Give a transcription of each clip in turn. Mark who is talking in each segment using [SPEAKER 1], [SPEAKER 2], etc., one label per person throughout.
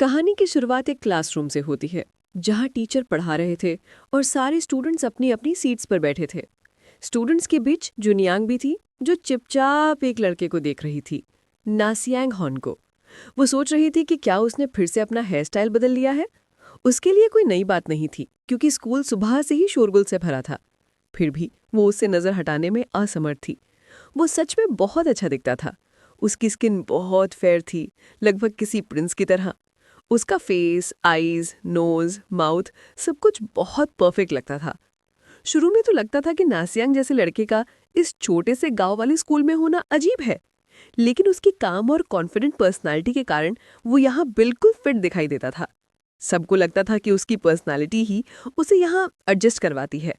[SPEAKER 1] कहानी की शुरुआत एक क्लासरूम से होती है जहां टीचर पढ़ा रहे थे और सारे स्टूडेंट्स अपनी अपनी सीट्स पर बैठे थे। स्टूडेंट्स के बीच जुनियांग भी थी जो चुपचाप एक लड़के को देख रही थी, नासियांग हॉन को। वो सोच रही थी कि क्या उसने फिर से अपना हेयर स्टाइल बदल लिया है। उसके लिए कोई नई बात नहीं थी क्योंकि स्कूल सुबह से ही शोरगुल से भरा था। फिर भी वो उससे नजर हटाने में असमर्थ थी। वो सच में बहुत अच्छा दिखता था। उसकी स्किन बहुत फेयर थी, लगभग किसी प्रिंस की तरह। उसका फेस, आईज, नोज, माउथ सब कुछ बहुत परफेक्ट लगता था। शुरू में तो लगता था कि नासियांग जैसे लड़के का इस छोटे से गांव वाले स्कूल में होना अजीब है, लेकिन उसकी काम और कॉन्फिडेंट पर्सनालिटी के कारण वो यहाँ बिल्कुल फिट दिखाई देता था। सबको लगता था कि उसकी पर्सनालिटी ही उसे यहाँ एडजस्ट करवाती है।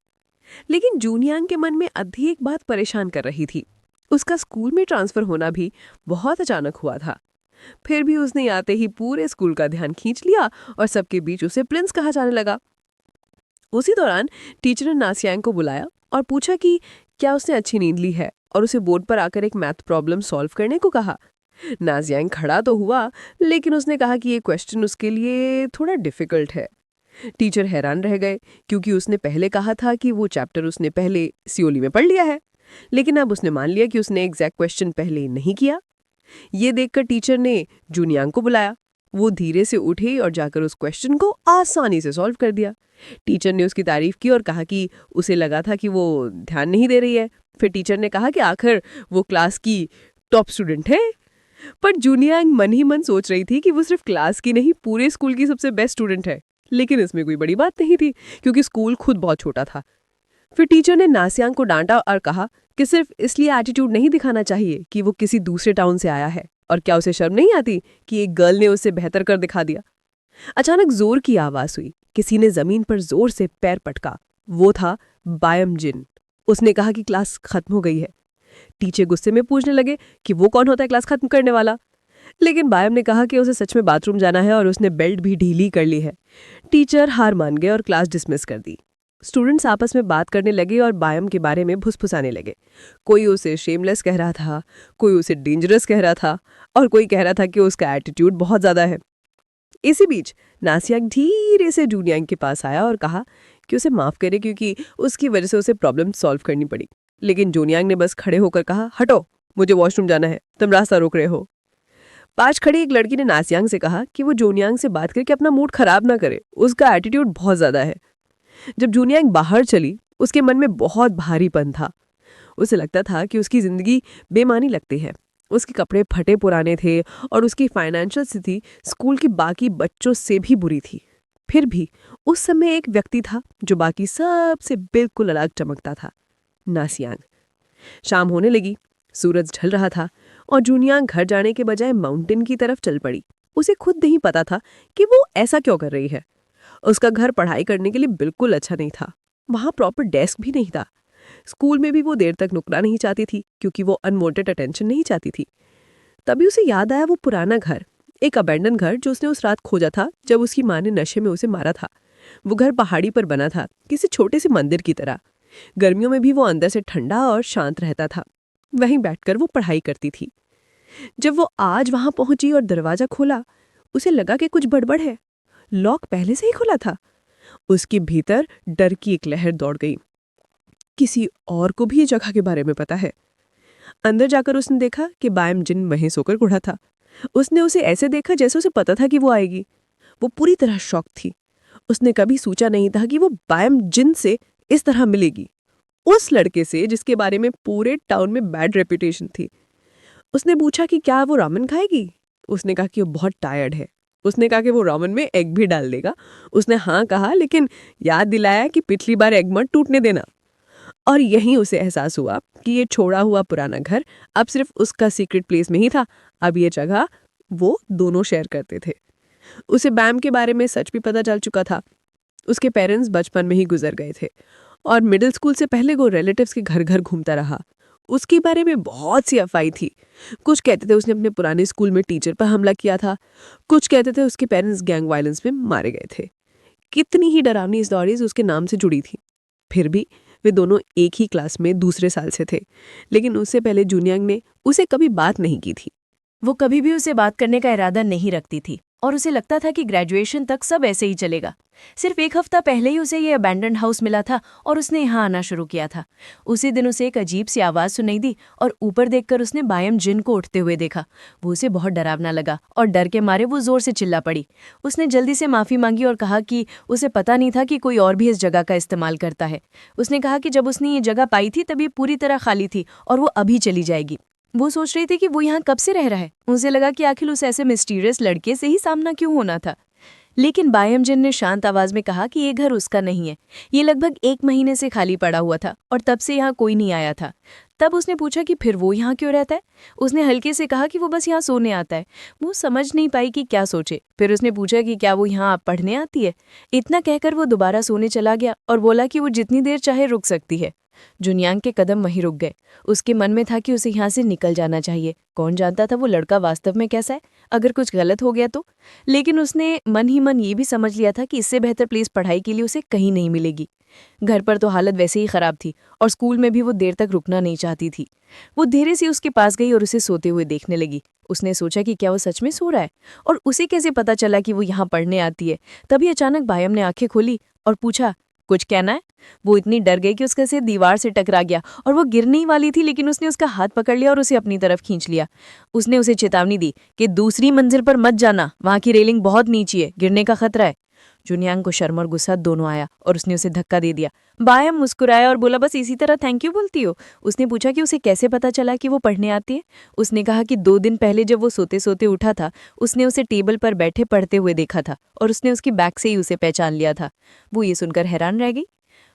[SPEAKER 1] लेकिन जूनियांग के मन में अभी एक बात परेशान कर रही थी। उसका स्कूल में ट्रांसफर होना भी बहुत अचानक हुआ था। फिर भी उसने आते ही पूरे स्कूल का ध्यान खींच लिया और सबके बीच उसे प्रिंस कहा जाने लगा। उसी दौरान टीचर ने नासियांग को बुलाया और पूछा कि क्या उसने अच्छी नींद ली है और उसे बोर्ड पर आकर एक मैथ प्रॉब्लम सॉल्व करने को कहा। नासियांग खड़ा तो हुआ, लेकिन उसने कहा कि ये क्वेश्चन उसके लिए थोड़ा डिफिकल्ट है। टीचर हैरान रह गए क्योंकि उसने पहले कहा था कि वो चैप्टर उसने पहले सियोली में पढ़ लिया है, लेकिन अब उसने मान लिया कि उसने एग्जैक्ट क्वेश्चन पहले नहीं किया। ये देखकर टीचर ने जूनियांग को बुलाया। वो धीरे से उठी और जाकर उस क्वेश्चन को आसानी से सॉल्व कर दिया। टीचर ने उसकी तारीफ की और कहा कि उसे लगा था कि वो ध्यान नहीं दे रही है। फिर टीचर ने कहा कि आखिर वो क्लास की टॉप स्टूडेंट है। पर जूनियांग मन ही मन सोच रही थी कि वो सिर्फ क्लास की नहीं, पूरे स्कूल की सबसे बेस्ट स्टूडेंट है। लेकिन इसमें कोई बड़ी बात नहीं थी क्योंकि स्कूल खुद बहुत छोटा था। फिर टीचर ने नासियांग को डांटा और कहा कि सिर्फ इसलिए एटीट्यूड नहीं दिखाना चाहिए कि वो किसी दूसरे टाउन से आया है। और क्या उसे शर्म नहीं आती कि एक गर्ल ने उसे बेहतर कर दिखा दिया। अचानक जोर की आवाज हुई। किसी ने जमीन पर जोर से पैर पटका। वो था बायम जिन। उसने कहा कि क्लास खत्म हो गई है। टीचर गुस्से में पूछने लगे कि वो कौन होता है क्लास खत्म करने वाला। लेकिन बायम ने कहा कि उसे सच में बाथरूम जाना है और उसने बेल्ट भी ढीली कर ली है। टीचर हार मान गए और क्लास डिसमिस कर दी। स्टूडेंट्स आपस में बात करने लगे और बायम के बारे में फुसफुसाने लगे। कोई उसे शेमलेस कह रहा था, कोई उसे डेंजरस कह रहा था और कोई कह रहा था कि उसका एटीट्यूड बहुत ज्यादा है। इसी बीच नासियांग धीरे से जूनियांग के पास आया और कहा कि उसे माफ करे क्योंकि उसकी वजह से उसे प्रॉब्लम सॉल्व करनी पड़ी। लेकिन जूनियांग ने बस खड़े होकर कहा, हटो, मुझे वॉशरूम जाना है, तुम रास्ता रोक रहे हो। पास खड़ी एक लड़की ने नासियांग से कहा कि वो जूनियांग से बात करके अपना मूड खराब ना करे, उसका एटीट्यूड बहुत ज्यादा है। जब जूनियांग बाहर चली, उसके मन में बहुत भारीपन था। उसे लगता था कि उसकी जिंदगी बेमानी लगती है। उसके कपड़े फटे पुराने थे और उसकी फाइनेंशियल स्थिति स्कूल के बाकी बच्चों से भी बुरी थी। फिर भी उस समय एक व्यक्ति था जो बाकी सबसे बिल्कुल अलग चमकता था, नासियांग। शाम होने लगी, सूरज ढल रहा था और जूनियांग घर जाने के बजाय माउंटेन की तरफ चल पड़ी। उसे खुद नहीं पता था कि वो ऐसा क्यों कर रही है। उसका घर पढ़ाई करने के लिए बिल्कुल अच्छा नहीं था। वहां प्रॉपर डेस्क भी नहीं था। स्कूल में भी वो देर तक रुकना नहीं चाहती थी क्योंकि वो अनवांटेड अटेंशन नहीं चाहती थी। तभी उसे याद आया वो पुराना घर, एक अबैंडन घर जो उसने उस रात खोजा था जब उसकी माँ ने नशे में उसे मारा था। वो घर पहाड़ी पर बना था, किसी छोटे से मंदिर की तरह। गर्मियों में भी वो अंदर से ठंडा और शांत रहता था। वहीं बैठकर वो पढ़ाई करती थी। जब वो आज वहां पहुंची और दरवाजा खोला, उसे लगा कि कुछ गड़बड़ है। लॉक पहले से ही खुला था। उसके भीतर डर की एक लहर दौड़ गई। किसी और को भी ये जगह के बारे में पता है। अंदर जाकर उसने देखा कि बायम जिन वहीं सोकर उड़ा था। उसने उसे ऐसे देखा जैसे उसे पता था कि वो आएगी। वो पूरी तरह शॉक थी। उसने कभी सोचा नहीं था कि वो बायम जिन से इस तरह मिलेगी, उस लड़के से जिसके बारे में पूरे टाउन में बैड रेपुटेशन थी। उसने पूछा कि क्या वो रामेन खाएगी। उसने कहा कि वो बहुत टायर्ड है। उसने कहा कि वो रामेन में एग भी डाल देगा। उसने हाँ कहा, लेकिन याद दिलाया कि पिछली बार एग मत टूटने देना। और यहीं उसे एहसास हुआ कि ये छोड़ा हुआ पुराना घर अब सिर्फ उसका सीक्रेट प्लेस में ही था। अब ये जगह वो दोनों शेयर करते थे। उसे बैम के बारे में सच भी पता चल चुका था। उसके पेरेंट्स बचपन में ही गुजर गए थे और मिडिल स्कूल से पहले वो रिलेटिव्स के घर घर घूमता रहा। उसके बारे में बहुत सी अफवाहें थी। कुछ कहते थे उसने अपने पुराने स्कूल में टीचर पर हमला किया था। कुछ कहते थे उसके पेरेंट्स गैंग वायलेंस में मारे गए थे। कितनी ही डरावनी स्टोरीज उसके नाम से जुड़ी थी। फिर भी वे दोनों एक ही क्लास में दूसरे साल से थे। लेकिन उससे पहले जूनियांग ने उसे कभी बात नहीं की थी।
[SPEAKER 2] वो कभी भी उसे बात करने का इरादा नहीं रखती थी और उसे लगता था कि ग्रेजुएशन तक सब ऐसे ही चलेगा। सिर्फ एक हफ्ता पहले ही उसे ये अबैंडन्ड हाउस मिला था और उसने यहाँ आना शुरू किया था। उसी दिन उसे एक अजीब सी आवाज़ सुनाई दी और ऊपर देखकर उसने बायम जिन को उठते हुए देखा। वो उसे बहुत डरावना लगा और डर के मारे वो जोर से चिल्ला पड़ी। उसने जल्दी से माफ़ी मांगी और कहा कि उसे पता नहीं था कि कोई और भी इस जगह का इस्तेमाल करता है। उसने कहा कि जब उसने ये जगह पाई थी तब ये पूरी तरह खाली थी और वो अभी चली जाएगी। वो सोच रही थी कि वो यहाँ कब से रह रहा है। उसे लगा कि आखिर उस ऐसे मिस्टीरियस लड़के से ही सामना क्यों होना था। लेकिन बायम जिन ने शांत आवाज में कहा कि ये घर उसका नहीं है। ये लगभग 1 महीने से खाली पड़ा हुआ था और तब से यहाँ कोई नहीं आया था। तब उसने पूछा कि फिर वो यहाँ क्यों रहता है। उसने हल्के से कहा कि वो बस यहाँ सोने आता है। वो समझ नहीं पाई कि क्या सोचे। फिर उसने पूछा कि क्या वो यहाँ पढ़ने आती है। इतना कहकर वो दोबारा सोने चला गया और बोला कि वो जितनी देर चाहे रुक सकती है। जुनियांग के कदम वहीं रुक गए। उसके मन में था कि उसे यहाँ से निकल जाना चाहिए। कौन जानता था वो लड़का वास्तव में कैसा है, अगर कुछ गलत हो गया तो। लेकिन उसने मन ही मन ये भी समझ लिया था कि इससे बेहतर प्लेस पढ़ाई के लिए उसे कहीं नहीं मिलेगी। घर पर तो हालत वैसे ही खराब थी और स्कूल में भी वो देर तक रुकना नहीं चाहती थी। वो धीरे से उसके पास गई और उसे सोते हुए देखने लगी। उसने सोचा कि क्या वो सच में सो रहा है और उसे कैसे पता चला कि वो यहाँ पढ़ने आती है। तभी अचानक बायम ने आंखें खोली और पूछा, कुछ कहना है? वो इतनी डर गई कि उसका सिर दीवार से टकरा गया और वो गिरने ही वाली थी, लेकिन उसने उसका हाथ पकड़ लिया और उसे अपनी तरफ खींच लिया। उसने उसे चेतावनी दी कि दूसरी मंजिल पर मत जाना, वहां की रेलिंग बहुत नीची है, गिरने का खतरा है। जुनियांग को शर्म और गुस्सा दोनों आया और उसने उसे धक्का दे दिया। बायम मुस्कुराया और बोला, बस इसी तरह थैंक यू बोलती हो? उसने पूछा कि उसे कैसे पता चला कि वो पढ़ने आती है। उसने कहा कि 2 दिन पहले जब वो सोते सोते उठा था, उसने उसे टेबल पर बैठे पढ़ते हुए देखा था और उसने उसकी बैग से ही उसे पहचान लिया था। वो ये सुनकर हैरान रह गई।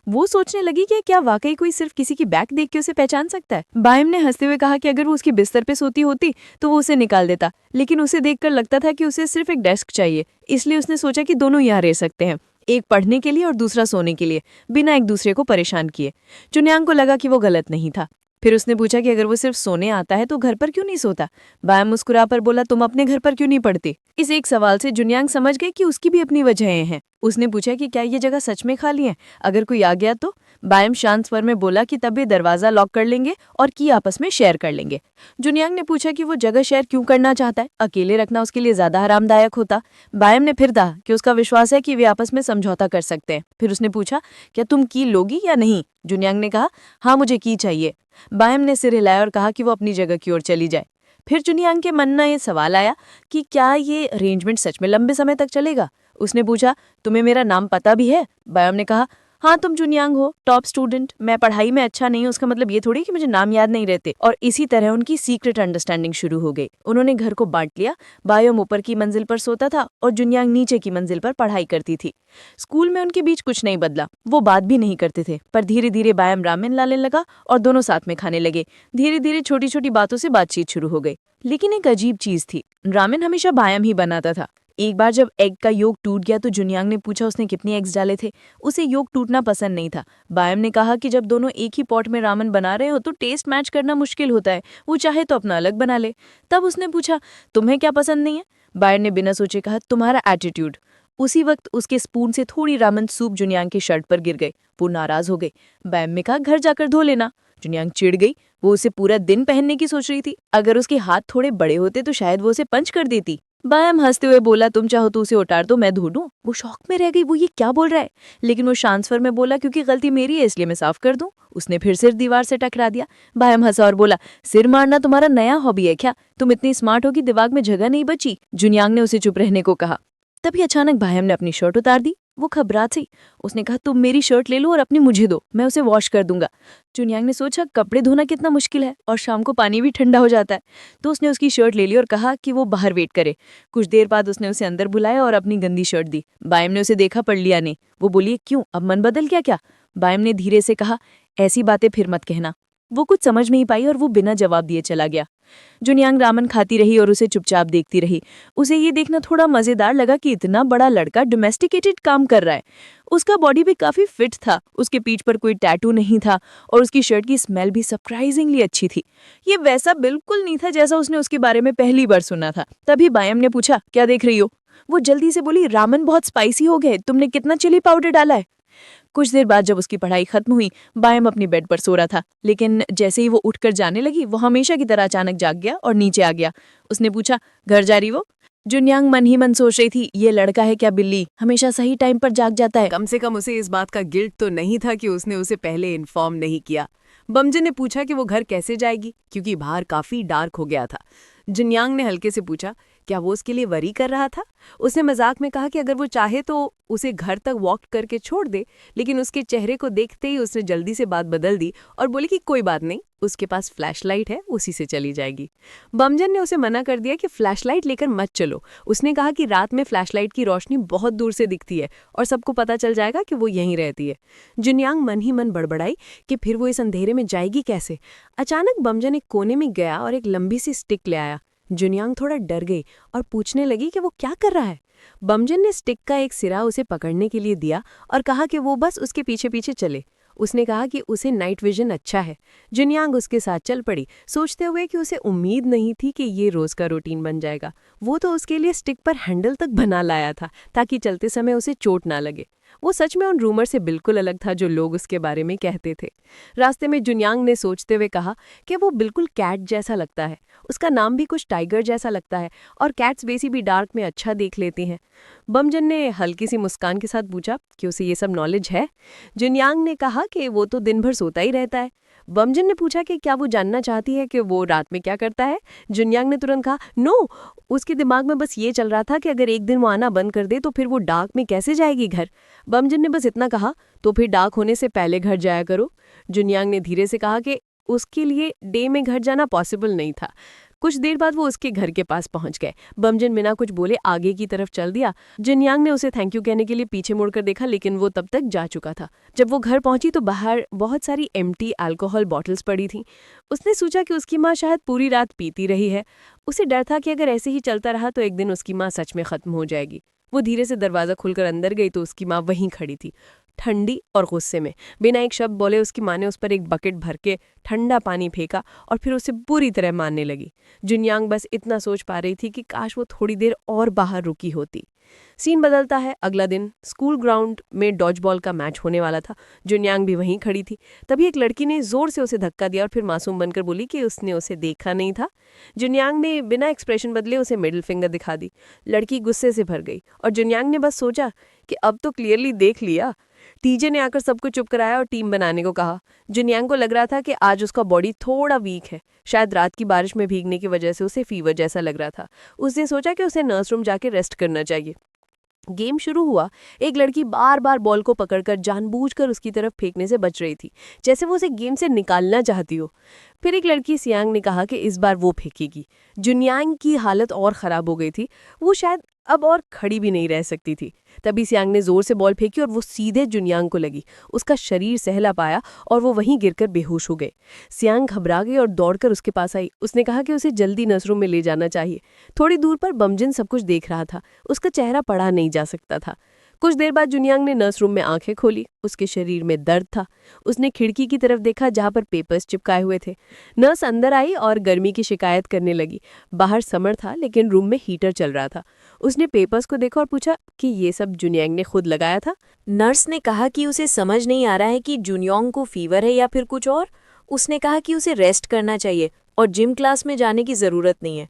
[SPEAKER 2] वो सोचने लगी कि क्या वाकई कोई सिर्फ किसी की बैग देख के उसे पहचान सकता है। बायम ने हंसते हुए कहा कि अगर वो उसकी बिस्तर पे सोती होती तो वो उसे निकाल देता, लेकिन उसे देखकर लगता था कि उसे सिर्फ एक डेस्क चाहिए, इसलिए उसने सोचा कि दोनों यहाँ रह सकते हैं, एक पढ़ने के लिए और दूसरा सोने के लिए, बिना एक दूसरे को परेशान किए। जुनियांग को लगा कि वो गलत नहीं था। फिर उसने पूछा कि अगर वो सिर्फ सोने आता है तो घर पर क्यों नहीं सोता। बायम मुस्कुरा पर बोला, तुम अपने घर पर क्यों नहीं पढ़ती? इस एक सवाल से जुनियांग समझ गई कि उसकी भी अपनी वजहें हैं। उसने पूछा कि क्या ये जगह सच में खाली है, अगर कोई आ गया तो? बायम शांत स्वर में बोला कि तब वे दरवाजा लॉक कर लेंगे और की आपस में शेयर कर लेंगे। जुनियांग ने पूछा कि वो जगह शेयर क्यों करना चाहता है, अकेले रखना उसके लिए ज्यादा आरामदायक होता। बायम ने फिर कहा कि उसका विश्वास है कि वे आपस में समझौता कर सकते हैं। फिर उसने पूछा, क्या तुम की लोगी या नहीं? जुनियांग ने कहा, हाँ मुझे की चाहिए। बायम ने सिर हिलाया और कहा कि वो अपनी जगह की ओर चली जाए। फिर जुनियांग के मन में ये सवाल आया कि क्या ये अरेंजमेंट सच में लंबे समय तक चलेगा। उसने पूछा, तुम्हें मेरा नाम पता भी है? बायम ने कहा, हाँ तुम जुनियांग हो, टॉप स्टूडेंट। मैं पढ़ाई में अच्छा नहीं हूँ, उसका मतलब ये थोड़ी कि मुझे नाम याद नहीं रहते। और इसी तरह उनकी सीक्रेट अंडरस्टैंडिंग शुरू हो गई। उन्होंने घर को बांट लिया। बायम ऊपर की मंजिल पर सोता था और जुनियांग नीचे की मंजिल पर पढ़ाई करती थी। स्कूल में उनके बीच कुछ नहीं बदला, वो बात भी नहीं करते थे, पर धीरे धीरे बायम रामेन लाने लगा और दोनों साथ में खाने लगे। धीरे धीरे छोटी छोटी बातों से बातचीत शुरू हो गई। लेकिन एक अजीब चीज थी, रामेन हमेशा बायम ही बनाता था। एक बार जब एग का योग टूट गया तो जुनियांग ने पूछा उसने कितने एग्स डाले थे। उसे योग टूटना पसंद नहीं था। बायम ने कहा कि जब दोनों एक ही पॉट में रामेन बना रहे हो तो टेस्ट मैच करना मुश्किल होता है, वो चाहे तो अपना अलग बना ले। तब उसने पूछा, तुम्हें क्या पसंद नहीं है? बायम ने बिना सोचे कहा, तुम्हारा एटीट्यूड। उसी वक्त उसके स्पून से थोड़ी रामेन सूप जुनियांग की शर्ट पर गिर गई। वो नाराज हो गई। बायम ने कहा, घर जाकर धो लेना। जुनियांग चिढ़ गई। वो उसे पूरा दिन पहनने की सोच रही थी। अगर उसके हाथ थोड़े बड़े होते तो शायद वो उसे पंच कर देती। बायम हंसते हुए बोला, तुम चाहो तो उसे उतार दो, मैं धो दूं। वो शौक में रह गई, वो ये क्या बोल रहा है। लेकिन वो शांत स्वर में बोला, क्योंकि गलती मेरी है इसलिए मैं साफ कर दूं। उसने फिर सिर दीवार से टकरा दिया। बायम हंसा और बोला, सिर मारना तुम्हारा नया हॉबी है क्या? तुम इतनी स्मार्ट हो कि दिमाग में जगह नहीं बची। जुनियांग ने उसे चुप रहने को कहा। तभी अचानक बायम ने अपनी शर्ट उतार दी। वो घबरा थी। उसने कहा, तुम मेरी शर्ट ले लो और अपनी मुझे दो, मैं उसे वॉश कर दूंगा। जुनियांग ने सोचा, कपड़े धोना कितना मुश्किल है और शाम को पानी भी ठंडा हो जाता है। तो उसने उसकी शर्ट ले ली और कहा कि वो बाहर वेट करे। कुछ देर बाद उसने उसे अंदर बुलाया और अपनी गंदी शर्ट दी। बायम ने उसे देखा पर लिया नहीं। वो बोली, क्यों, अब मन बदल गया क्या? बायम ने धीरे से कहा, ऐसी बातें फिर मत कहना। वो कुछ समझ नहीं पाई और वो बिना जवाब दिए चला गया। जुनियांग रामेन खाती रही और उसे चुपचाप देखती रही। उसे ये देखना थोड़ा मजेदार लगा कि इतना बड़ा लड़का डोमेस्टिकेटेड काम कर रहा है। उसका बॉडी भी काफी फिट था, उसके पीठ पर कोई टैटू नहीं था और उसकी शर्ट की स्मेल भी सरप्राइजिंगली अच्छी थी। ये वैसा बिल्कुल नहीं था जैसा उसने उसके बारे में पहली बार सुना था। तभी बायम ने पूछा, क्या देख रही हो? वो जल्दी से बोली, रामेन बहुत स्पाइसी हो गए, तुमने कितना चिली पाउडर डाला है? कुछ देर बाद जब उसकी पढ़ाई खत्म हुई, बायम अपनी बेड पर सो रहा था। लेकिन जैसे ही वो उठकर जाने लगी, वो हमेशा की तरह अचानक जाग गया और नीचे आ गया। उसने पूछा, घर जा रही हो? जुनयांग मन ही मन सोच रही थी, ये लड़का है क्या बिल्ली, हमेशा सही टाइम पर जाग जाता है।
[SPEAKER 1] कम से कम उसे इस बात का गिल्ट तो नहीं था कि उसने उसे पहले इन्फॉर्म नहीं किया। बमजन ने पूछा कि वो घर कैसे जाएगी, क्योंकि बाहर काफी डार्क हो गया था। जुनयांग ने हल्के से पूछा, क्या वो उसके लिए वरी कर रहा था? उसने मजाक में कहा कि अगर वो चाहे तो उसे घर तक वॉक करके छोड़ दे, लेकिन उसके चेहरे को देखते ही उसने जल्दी से बात बदल दी और बोली कि कोई बात नहीं, उसके पास फ्लैशलाइट है, उसी से चली जाएगी। बमजन ने उसे मना कर दिया कि फ्लैशलाइट लेकर मत चलो। उसने कहा कि रात में फ्लैशलाइट की रोशनी बहुत दूर से दिखती है और सबको पता चल जाएगा कि वो यहीं रहती है। जुनयांग मन ही मन बड़बड़ाई कि फिर वो इस अंधेरे में जाएगी कैसे। अचानक बमजन एक कोने में गया और एक लंबी सी स्टिक ले आया। जुनयांग थोड़ा डर गई और पूछने लगी कि वो क्या कर रहा है। बमजन ने स्टिक का एक सिरा उसे पकड़ने के लिए दिया और कहा कि वो बस उसके पीछे पीछे चले। उसने कहा कि उसे नाइट विजन अच्छा है। जुनयांग उसके साथ चल पड़ी, सोचते हुए कि उसे उम्मीद नहीं थी कि ये रोज का रूटीन बन जाएगा। वो तो उसके लिए स्टिक पर हैंडल तक बना लाया था ताकि चलते समय उसे चोट ना लगे। वो सच में उन रूमर से बिल्कुल अलग था जो लोग उसके बारे में कहते थे। रास्ते में जुनयांग ने सोचते हुए कहा कि वो बिल्कुल कैट जैसा लगता है। उसका नाम भी कुछ टाइगर जैसा लगता है और कैट्स वैसी भी डार्क में अच्छा देख लेती हैं। बमजन ने हल्की सी मुस्कान के साथ पूछा कि उसे ये सब नॉलेज है। जुनयांग ने कहा कि वो तो दिन भर सोता ही रहता है। बमजन ने पूछा कि क्या वो जानना चाहती है कि वो रात में क्या करता है। जुनयांग ने तुरंत कहा नो। उसके दिमाग में बस ये चल रहा था कि अगर एक दिन वो आना बंद कर दे तो फिर वो डार्क में कैसे जाएगी घर। बमजन ने बस इतना कहा, तो फिर डार्क होने से पहले घर जाया करो। जुनयांग ने धीरे से कहा कि उसके लिए डे में घर जाना पॉसिबल नहीं था। कुछ देर बाद वो उसके घर के पास पहुंच गए। बमजन बिना कुछ बोले आगे की तरफ चल दिया। जुनयांग ने उसे थैंक यू कहने के लिए पीछे मुड़कर देखा, लेकिन वो तब तक जा चुका था। जब वो घर पहुंची तो बाहर बहुत सारी एम्प्टी अल्कोहल बॉटल्स पड़ी थीं। उसने सोचा कि उसकी माँ शायद पूरी रात पीती रही है। उसे डर था कि अगर ऐसे ही चलता रहा तो एक दिन उसकी माँ सच में खत्म हो जाएगी। वो धीरे से दरवाज़ा खुलकर अंदर गई तो उसकी माँ वहीं खड़ी थी, ठंडी और गुस्से में। बिना एक शब्द बोले उसकी माँ ने उस पर एक बकेट भर के ठंडा पानी फेंका और फिर उसे बुरी तरह मारने लगी। जुनयांग बस इतना सोच पा रही थी कि काश वो थोड़ी देर और बाहर रुकी होती। सीन बदलता है। अगला दिन स्कूल ग्राउंड में डॉजबॉल का मैच होने वाला था। जुनयांग भी वहीं खड़ी थी। तभी एक लड़की ने जोर से उसे धक्का दिया और फिर मासूम बनकर बोली कि उसने उसे देखा नहीं था। जुनयांग ने बिना एक्सप्रेशन बदले उसे मिडिल फिंगर दिखा दी। लड़की गुस्से से भर गई और जुनयांग ने बस सोचा कि अब तो क्लियरली देख लिया। टीचर ने आकर सबको चुप कराया और टीम बनाने को कहा। जुनयांग को लग रहा था कि आज उसका बॉडी थोड़ा वीक है। शायद रात की बारिश में भीगने की वजह से उसे फीवर जैसा लग रहा था। उसने सोचा कि उसे नर्स रूम जाके रेस्ट करना चाहिए। गेम शुरू हुआ। एक लड़की बार बार बॉल को पकड़कर जानबूझकर उसकी तरफ फेंकने से बच रही थी, जैसे वो उसे गेम से निकालना चाहती हो। फिर एक लड़की सियांग ने कहा कि इस बार वो फेंकेगी। जुनयांग की हालत और ख़राब हो गई थी। वो शायद अब और खड़ी भी नहीं रह सकती थी। तभी सियांग ने जोर से बॉल फेंकी और वो सीधे जुनयांग को लगी। उसका शरीर सहला पाया और वो वहीं गिरकर बेहोश हो गए। सियांग घबरा गई और दौड़कर उसके पास आई। उसने कहा कि उसे जल्दी नर्सरूम में ले जाना चाहिए। थोड़ी दूर पर बमजन सब कुछ देख रहा था। उसका चेहरा पढ़ा नहीं जा सकता था। कुछ देर बाद जुनयांग ने नर्स रूम में आंखें खोली। उसके शरीर में दर्द था। उसने खिड़की की तरफ देखा जहां पर पेपर्स चिपकाए हुए थे। नर्स अंदर आई और गर्मी की शिकायत करने लगी। बाहर समर था लेकिन रूम में हीटर चल रहा था। उसने पेपर्स को देखा और पूछा कि ये सब जुनयांग ने खुद लगाया था।
[SPEAKER 2] नर्स ने कहा कि उसे समझ नहीं आ रहा है कि जुनयांग को फीवर है या फिर कुछ और। उसने कहा कि उसे रेस्ट करना चाहिए और जिम क्लास में जाने की ज़रूरत नहीं है।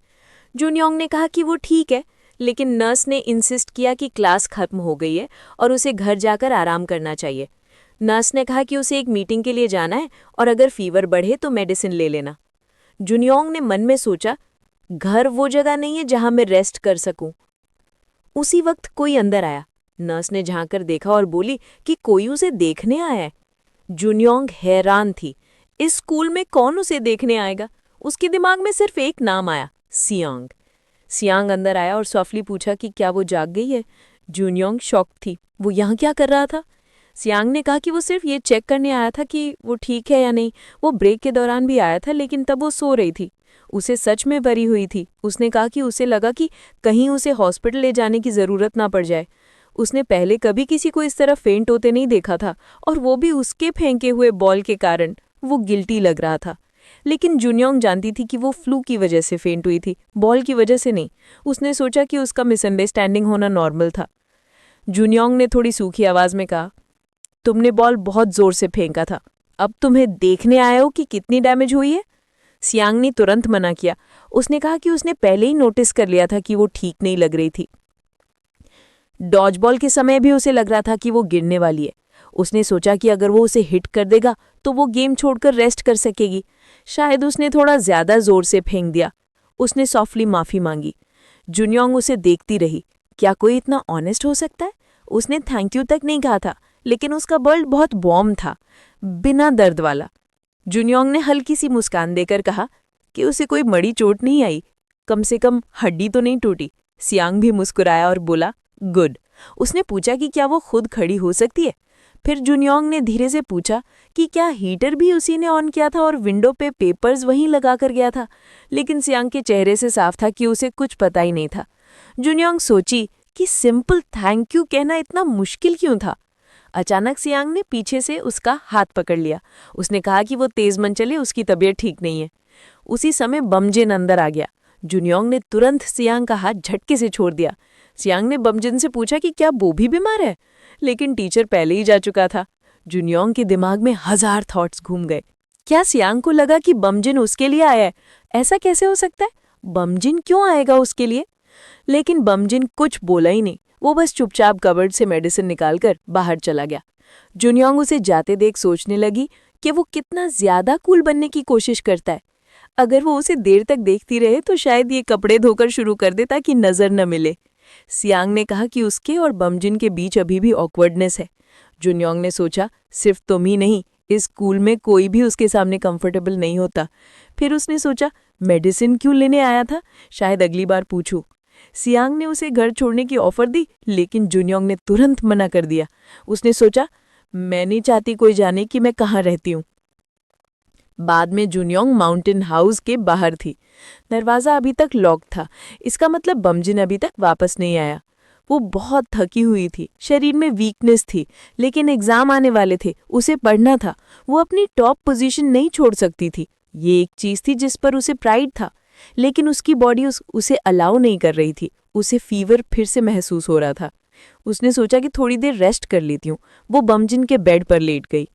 [SPEAKER 2] जुनयांग ने कहा कि वो ठीक है, लेकिन नर्स ने इंसिस्ट किया कि क्लास खत्म हो गई है और उसे घर जाकर आराम करना चाहिए। नर्स ने कहा कि उसे एक मीटिंग के लिए जाना है और अगर फीवर बढ़े तो मेडिसिन ले लेना। जुनयांग ने मन में सोचा, घर वो जगह नहीं है जहां मैं रेस्ट कर सकूं। उसी वक्त कोई अंदर आया। नर्स ने झांक कर देखा और बोली कि कोई उसे देखने आया है। जुनयांग हैरान थी। इस स्कूल में कौन उसे देखने आएगा? उसके दिमाग में सिर्फ एक नाम आया, सियांग। सियांग अंदर आया और सॉफ्टली पूछा कि क्या वो जाग गई है। जुनयांग शॉक थी। वो यहाँ क्या कर रहा था? सियांग ने कहा कि वो सिर्फ ये चेक करने आया था कि वो ठीक है या नहीं। वो ब्रेक के दौरान भी आया था लेकिन तब वो सो रही थी। उसे सच में बरी हुई थी। उसने कहा कि उसे लगा कि कहीं उसे हॉस्पिटल ले जाने की ज़रूरत ना पड़ जाए। उसने पहले कभी किसी को इस तरह फेंट होते नहीं देखा था, और वो भी उसके फेंके हुए बॉल के कारण। वो गिल्टी लग रहा था। लेकिन जुनयांग जानती थी कि वो फ्लू की वजह से फेंट हुई थी, बॉल की वजह से नहीं। उसने सोचा कि उसका मिसअंडरस्टैंडिंग होना नॉर्मल था। जुनयांग ने थोड़ी सूखी आवाज़ में कहा, तुमने बॉल बहुत ज़ोर से फेंका था। अब तुम्हें देखने आए हो कि कितनी डैमेज हुई है? सियांग ने तुरंत मना किया। उसने कहा कि उसने पहले ही नोटिस कर लिया था कि वो ठीक नहीं लग रही थी। डॉजबॉल के समय भी उसे लग रहा था कि वो गिरने वाली है। उसने सोचा कि अगर वो उसे हिट कर देगा तो वो गेम छोड़कर रेस्ट कर सकेगी। शायद उसने थोड़ा ज्यादा जोर से फेंक दिया। उसने सॉफ्टली माफी मांगी। जुनियोंग उसे देखती रही। क्या कोई इतना ऑनेस्ट हो सकता है? उसने थैंक यू तक नहीं कहा था, लेकिन उसका वर्ल्ड बहुत वार्म था, बिना दर्द वाला। जुनियोंग ने हल्की सी मुस्कान देकर कहा कि उसे कोई बड़ी चोट नहीं आई, कम से कम हड्डी तो नहीं टूटी। सियांग भी मुस्कुराया और बोला, गुड। उसने पूछा कि क्या वो खुद खड़ी हो सकती है। फिर जुनियोंग ने धीरे से पूछा कि क्या हीटर भी उसी ने ऑन किया था और विंडो पे पेपर्स वहीं लगा कर गया था, लेकिन सियांग के चेहरे से साफ था कि उसे कुछ पता ही नहीं था। जुनियोंग सोची कि सिंपल थैंक यू कहना इतना मुश्किल क्यों था। अचानक सियांग ने पीछे से उसका हाथ पकड़ लिया। उसने कहा कि वो तेज मन चले, उसकी तबीयत ठीक नहीं है। उसी समय बमजिन अंदर आ गया। जुनियोंग ने तुरंत सियांग का हाथ झटके से छोड़ दिया। सियांग ने बमजिन से पूछा कि क्या वो भी बीमार है, लेकिन टीचर पहले ही जा चुका था। जुनियोंग के दिमाग में 1000 थॉट्स घूम गए। क्या सियांग को लगा कि बमजिन उसके लिए आया है? ऐसा कैसे हो सकता है? बमजिन क्यों आएगा उसके लिए? लेकिन बमजिन कुछ बोला ही नहीं। वो बस चुपचाप कबर्ड से मेडिसिन निकालकर बाहर चला गया। जुनियोंग उसे जाते देख सोचने लगी कि वो कितना ज्यादा कूल बनने की कोशिश करता है। अगर वो उसे देर तक देखती रहे तो शायद ये कपड़े धोकर शुरू कर दे ताकि नजर न मिले। सियांग ने कहा कि उसके और बमजिन के बीच अभी भी ऑकवर्डनेस है। जुनियोंग ने सोचा, सिर्फ तुम ही नहीं, इस स्कूल में कोई भी उसके सामने कंफर्टेबल नहीं होता। फिर उसने सोचा, मेडिसिन क्यों लेने आया था, शायद अगली बार पूछूं। सियांग ने उसे घर छोड़ने की ऑफर दी, लेकिन जुनियोंग ने तुरंत मना कर दिया। उसने सोचा, मैं नहीं चाहती कोई जाने कि मैं कहाँ रहती हूँ। बाद में जुनियोंग माउंटेन हाउस के बाहर थी। दरवाज़ा अभी तक लॉक था। इसका मतलब बमजिन अभी तक वापस नहीं आया। वो बहुत थकी हुई थी, शरीर में वीकनेस थी, लेकिन एग्जाम आने वाले थे, उसे पढ़ना था। वो अपनी टॉप पोजीशन नहीं छोड़ सकती थी। ये एक चीज़ थी जिस पर उसे प्राइड था, लेकिन उसकी बॉडी उसे अलाउ नहीं कर रही थी। उसे फीवर फिर से महसूस हो रहा था। उसने सोचा कि थोड़ी देर रेस्ट कर लेती हूँ। वो बमजिन के बेड पर लेट गई।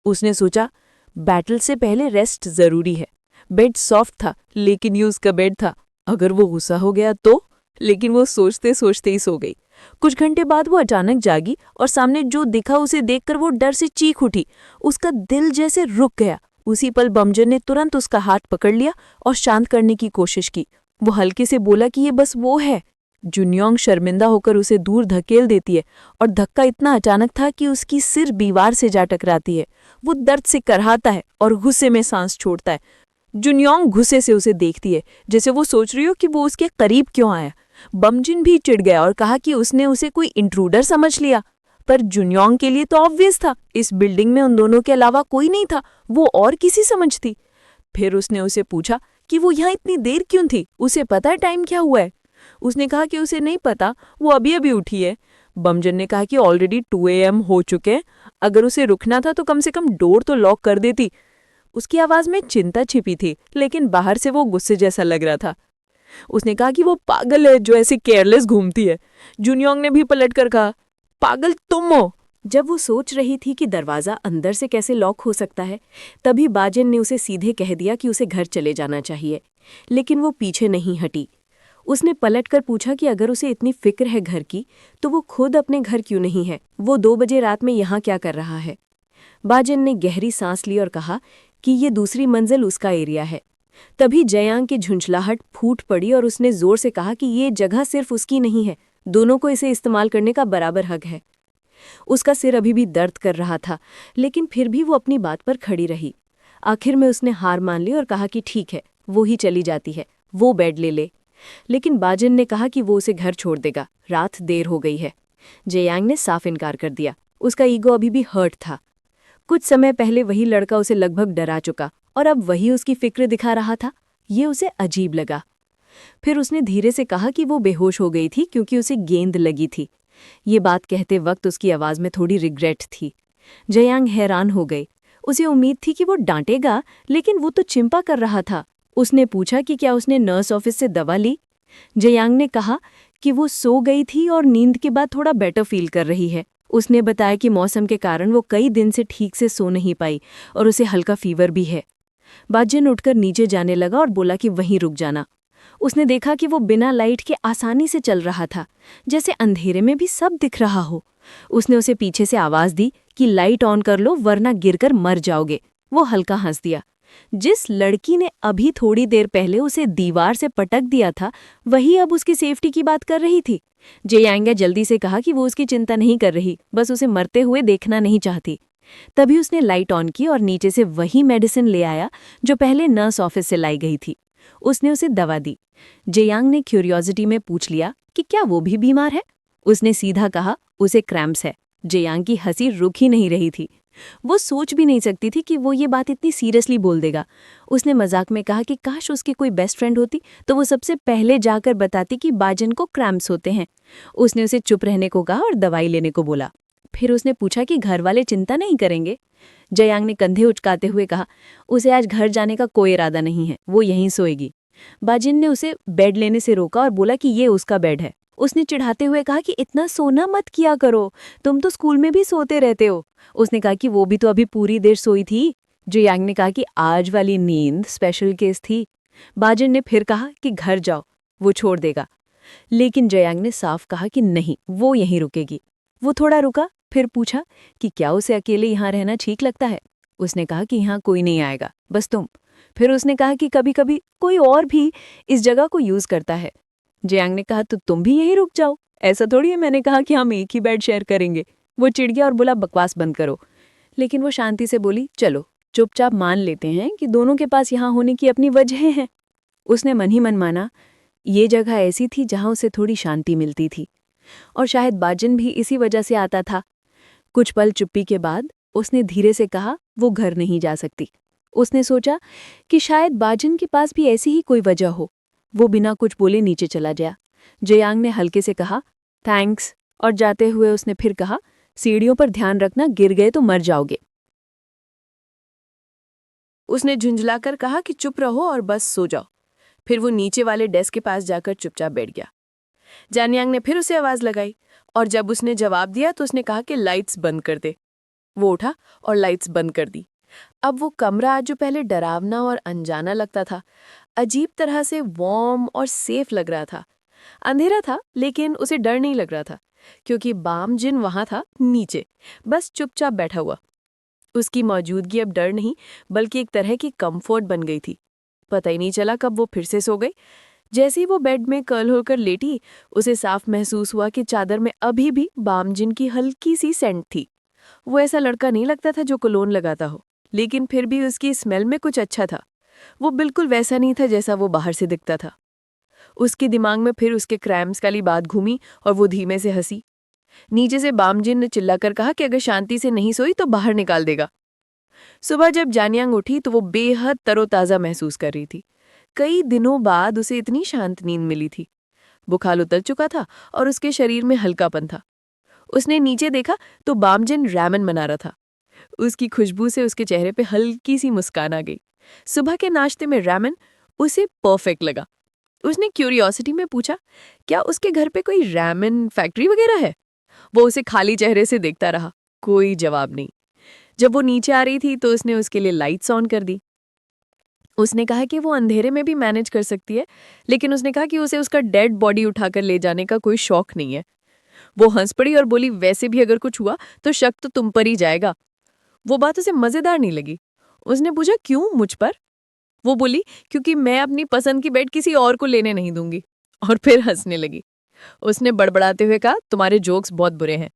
[SPEAKER 2] उसने सोचा, बैटल से पहले रेस्ट जरूरी है। बेड सॉफ्ट था, लेकिन ये उसका बेड था। अगर वो गुस्सा हो गया तो? लेकिन वो सोचते सोचते ही सो गई। कुछ घंटे बाद वो अचानक जागी और सामने जो दिखा उसे देखकर वो डर से चीख उठी। उसका दिल जैसे रुक गया। उसी पल बमजिन ने तुरंत उसका हाथ पकड़ लिया और शांत करने की कोशिश की। वो हल्के से बोला कि ये बस वो है। जुनियोंग शर्मिंदा होकर उसे दूर धकेल देती है और धक्का इतना अचानक था कि उसकी सिर दीवार से जा टकराती है। वो दर्द से करहाता है और गुस्से में सांस छोड़ता है। जुनियोंग गुस्से से उसे देखती है, जैसे वो सोच रही हो कि वो उसके करीब क्यों आया। बमजिन भी चिढ़ गया और कहा कि उसने उसे कोई इंट्रूडर समझ लिया। पर जुनियोंग के लिए तो ऑब्वियस था, इस बिल्डिंग में उन दोनों के अलावा कोई नहीं था। वो और किसी समझती। फिर उसने उसे पूछा कि वो यहाँ इतनी देर क्यों थी, उसे पता है टाइम क्या हुआ है? उसने कहा कि उसे नहीं पता, वो अभी अभी उठी है। बमजिन ने कहा कि ऑलरेडी 2 AM हो चुके हैं। अगर उसे रुकना था तो कम से कम डोर तो लॉक कर देती। उसकी आवाज में चिंता छिपी थी, लेकिन बाहर से वो गुस्से जैसा लग रहा था। उसने कहा कि वो पागल है जो ऐसे केयरलेस घूमती है। जुनियोंग ने भी पलटकर कहा, पागल तुम हो। जब वो सोच रही थी कि दरवाज़ा अंदर से कैसे लॉक हो सकता है, तभी बाजिन ने उसे सीधे कह दिया कि उसे घर चले जाना चाहिए। लेकिन वो पीछे नहीं हटी। उसने पलटकर पूछा कि अगर उसे इतनी फिक्र है घर की, तो वो खुद अपने घर क्यों नहीं है? वो 2 बजे रात में यहाँ क्या कर रहा है? बाजिन ने गहरी सांस ली और कहा कि ये दूसरी मंजिल उसका एरिया है। तभी जयांग की झुंझलाहट फूट पड़ी और उसने जोर से कहा कि ये जगह सिर्फ उसकी नहीं है, दोनों को इसे इस्तेमाल करने का बराबर हक है। उसका सिर अभी भी दर्द कर रहा था, लेकिन फिर भी वो अपनी बात पर खड़ी रही। आखिर में उसने हार मान ली और कहा कि ठीक है, वो ही चली जाती है, वो बेड ले ले। लेकिन बाजिन ने कहा कि वो उसे घर छोड़ देगा, रात देर हो गई है। जयांग ने साफ इनकार कर दिया। उसका ईगो अभी भी हर्ट था। कुछ समय पहले वही लड़का उसे लगभग डरा चुका और अब वही उसकी फिक्र दिखा रहा था। ये उसे अजीब लगा। फिर उसने धीरे से कहा कि वो बेहोश हो गई थी क्योंकि उसे गेंद लगी थी। ये बात कहते वक्त उसकी आवाज़ में थोड़ी रिग्रेट थी। जयांग हैरान हो गई। उसे उम्मीद थी कि वो डांटेगा, लेकिन वो तो चिंपा कर रहा था। उसने पूछा कि क्या उसने नर्स ऑफिस से दवा ली। जयांग ने कहा कि वो सो गई थी और नींद के बाद थोड़ा बेटर फील कर रही है। उसने बताया कि मौसम के कारण वो कई दिन से ठीक से सो नहीं पाई और उसे हल्का फीवर भी है। बाजिन उठकर नीचे जाने लगा और बोला कि वहीं रुक जाना। उसने देखा कि वो बिना लाइट के आसानी से चल रहा था, जैसे अंधेरे में भी सब दिख रहा हो। उसने उसे पीछे से आवाज दी कि लाइट ऑन कर लो वरना गिरकर मर जाओगे। वो हल्का हंस दिया। जिस लड़की ने अभी थोड़ी देर पहले उसे दीवार से पटक दिया था, वही अब उसकी सेफ्टी की बात कर रही थी। जेयांग जल्दी से कहा कि वो उसकी चिंता नहीं कर रही, बस उसे मरते हुए देखना नहीं चाहती। तभी उसने लाइट ऑन की और नीचे से वही मेडिसिन ले आया जो पहले नर्स ऑफिस से लाई गई थी। उसने उसे दवा दी। जेयांग ने क्यूरियोसिटी में पूछ लिया कि क्या वो भी बीमार है। उसने सीधा कहा उसे क्रैम्प्स है। जेयांग की हंसी रुक ही नहीं रही थी। वो सोच भी नहीं सकती थी कि वो ये बात इतनी सीरियसली बोल देगा। उसने मजाक में कहा कि काश उसकी कोई बेस्ट फ्रेंड होती तो वो सबसे पहले जाकर बताती कि बाजन को क्रैम्प्स होते हैं। उसने उसे चुप रहने को कहा और दवाई लेने को बोला। फिर उसने पूछा कि घर वाले चिंता नहीं करेंगे। जयांग ने कंधे उचकाते हुए कहा उसे आज घर जाने का कोई इरादा नहीं है, वो यहीं सोएगी। बाजिन ने उसे बेड लेने से रोका और बोला कि ये उसका बेड है। उसने चिढ़ाते हुए कहा कि इतना सोना मत किया करो, तुम तो स्कूल में भी सोते रहते हो। उसने कहा कि वो भी तो अभी पूरी देर सोई थी। जयांग ने कहा कि आज वाली नींद स्पेशल केस थी। बाजिन ने फिर कहा कि घर जाओ, वो छोड़ देगा। लेकिन जयांग ने साफ कहा कि नहीं, वो यहीं रुकेगी। वो थोड़ा रुका, फिर पूछा कि क्या उसे अकेले यहाँ रहना ठीक लगता है। उसने कहा कि यहाँ कोई नहीं आएगा, बस तुम। फिर उसने कहा कि कभी कभी कोई और भी इस जगह को यूज करता है। जयांग ने कहा तो तुम भी यहीं रुक जाओ, ऐसा थोड़ी है मैंने कहा कि हम एक ही बेड शेयर करेंगे। वो चिढ़ गया और बोला बकवास बंद करो। लेकिन वो शांति से बोली चलो चुपचाप मान लेते हैं कि दोनों के पास यहाँ होने की अपनी वजहें हैं। उसने मन ही मन माना ये जगह ऐसी थी जहां उसे थोड़ी शांति मिलती थी, और शायद बाजिन भी इसी वजह से आता था। कुछ पल चुप्पी के बाद उसने धीरे से कहा वो घर नहीं जा सकती। उसने सोचा कि शायद बाजिन के पास भी ऐसी ही कोई वजह हो। वो बिना कुछ बोले नीचे चला गया। जयांग ने हल्के से कहा थैंक्स, और जाते हुए उसने फिर कहा सीढ़ियों पर ध्यान रखना, गिर गए तो मर जाओगे।
[SPEAKER 1] उसने झुंझलाकर कहा कि चुप रहो और बस सो जाओ। फिर वो नीचे वाले डेस्क के पास जाकर चुपचाप बैठ गया। जानियांग ने फिर उसे आवाज लगाई और जब उसने जवाब दिया तो उसने कहा कि लाइट्स बंद कर दे। वो उठा और लाइट्स बंद कर दी। अब वो कमरा आज जो पहले डरावना और अनजाना लगता था, अजीब तरह से वार्म और सेफ लग रहा था। अंधेरा था लेकिन उसे डर नहीं लग रहा था, क्योंकि बाम जिन वहां था नीचे, बस चुपचाप बैठा हुआ। उसकी मौजूदगी अब डर नहीं बल्कि एक तरह की कंफर्ट बन गई थी। पता ही नहीं चला कब वो फिर से सो गई। जैसे ही वो बेड में कर्ल होकर लेटी, उसे साफ महसूस हुआ कि चादर में अभी भी बामजिन की हल्की सी सेंट थी। वो ऐसा लड़का नहीं लगता था जो कोलोन लगाता हो, लेकिन फिर भी उसकी स्मेल में कुछ अच्छा था। वो बिल्कुल वैसा नहीं था जैसा वो बाहर से दिखता था। उसके दिमाग में फिर उसके क्रैम्प्स वाली बात घूमी और वो धीमे से हंसी। नीचे से बामजिन ने चिल्लाकर कहा कि अगर शांति से नहीं सोई तो बाहर निकाल देगा। सुबह जब जानियांग उठी तो वो बेहद तरोताज़ा महसूस कर रही थी। कई दिनों बाद उसे इतनी शांत नींद मिली थी। बुखार उतर चुका था और उसके शरीर में हल्कापन था। उसने नीचे देखा तो बामजिन रैमन बना रहा था। उसकी खुशबू से उसके चेहरे पे हल्की सी मुस्कान आ गई। सुबह के नाश्ते में रैमन उसे परफेक्ट लगा। उसने क्यूरियोसिटी में पूछा क्या उसके घर पे कोई रैमन फैक्ट्री वगैरह है। वो उसे खाली चेहरे से देखता रहा, कोई जवाब नहीं। जब वो नीचे आ रही थी तो उसने उसके लिए लाइट्स ऑन कर दी। उसने कहा कि वो अंधेरे में भी मैनेज कर सकती है, लेकिन उसने कहा कि उसे उसका डेड बॉडी उठाकर ले जाने का कोई शौक नहीं है। वो हंस पड़ी और बोली वैसे भी अगर कुछ हुआ तो शक तो तुम पर ही जाएगा। वो बात उसे मजेदार नहीं लगी। उसने पूछा क्यों मुझ पर। वो बोली क्योंकि मैं अपनी पसंद की बेड किसी और को लेने नहीं दूंगी, और फिर हंसने लगी। उसने बड़बड़ाते हुए कहा तुम्हारे जोक्स बहुत बुरे हैं।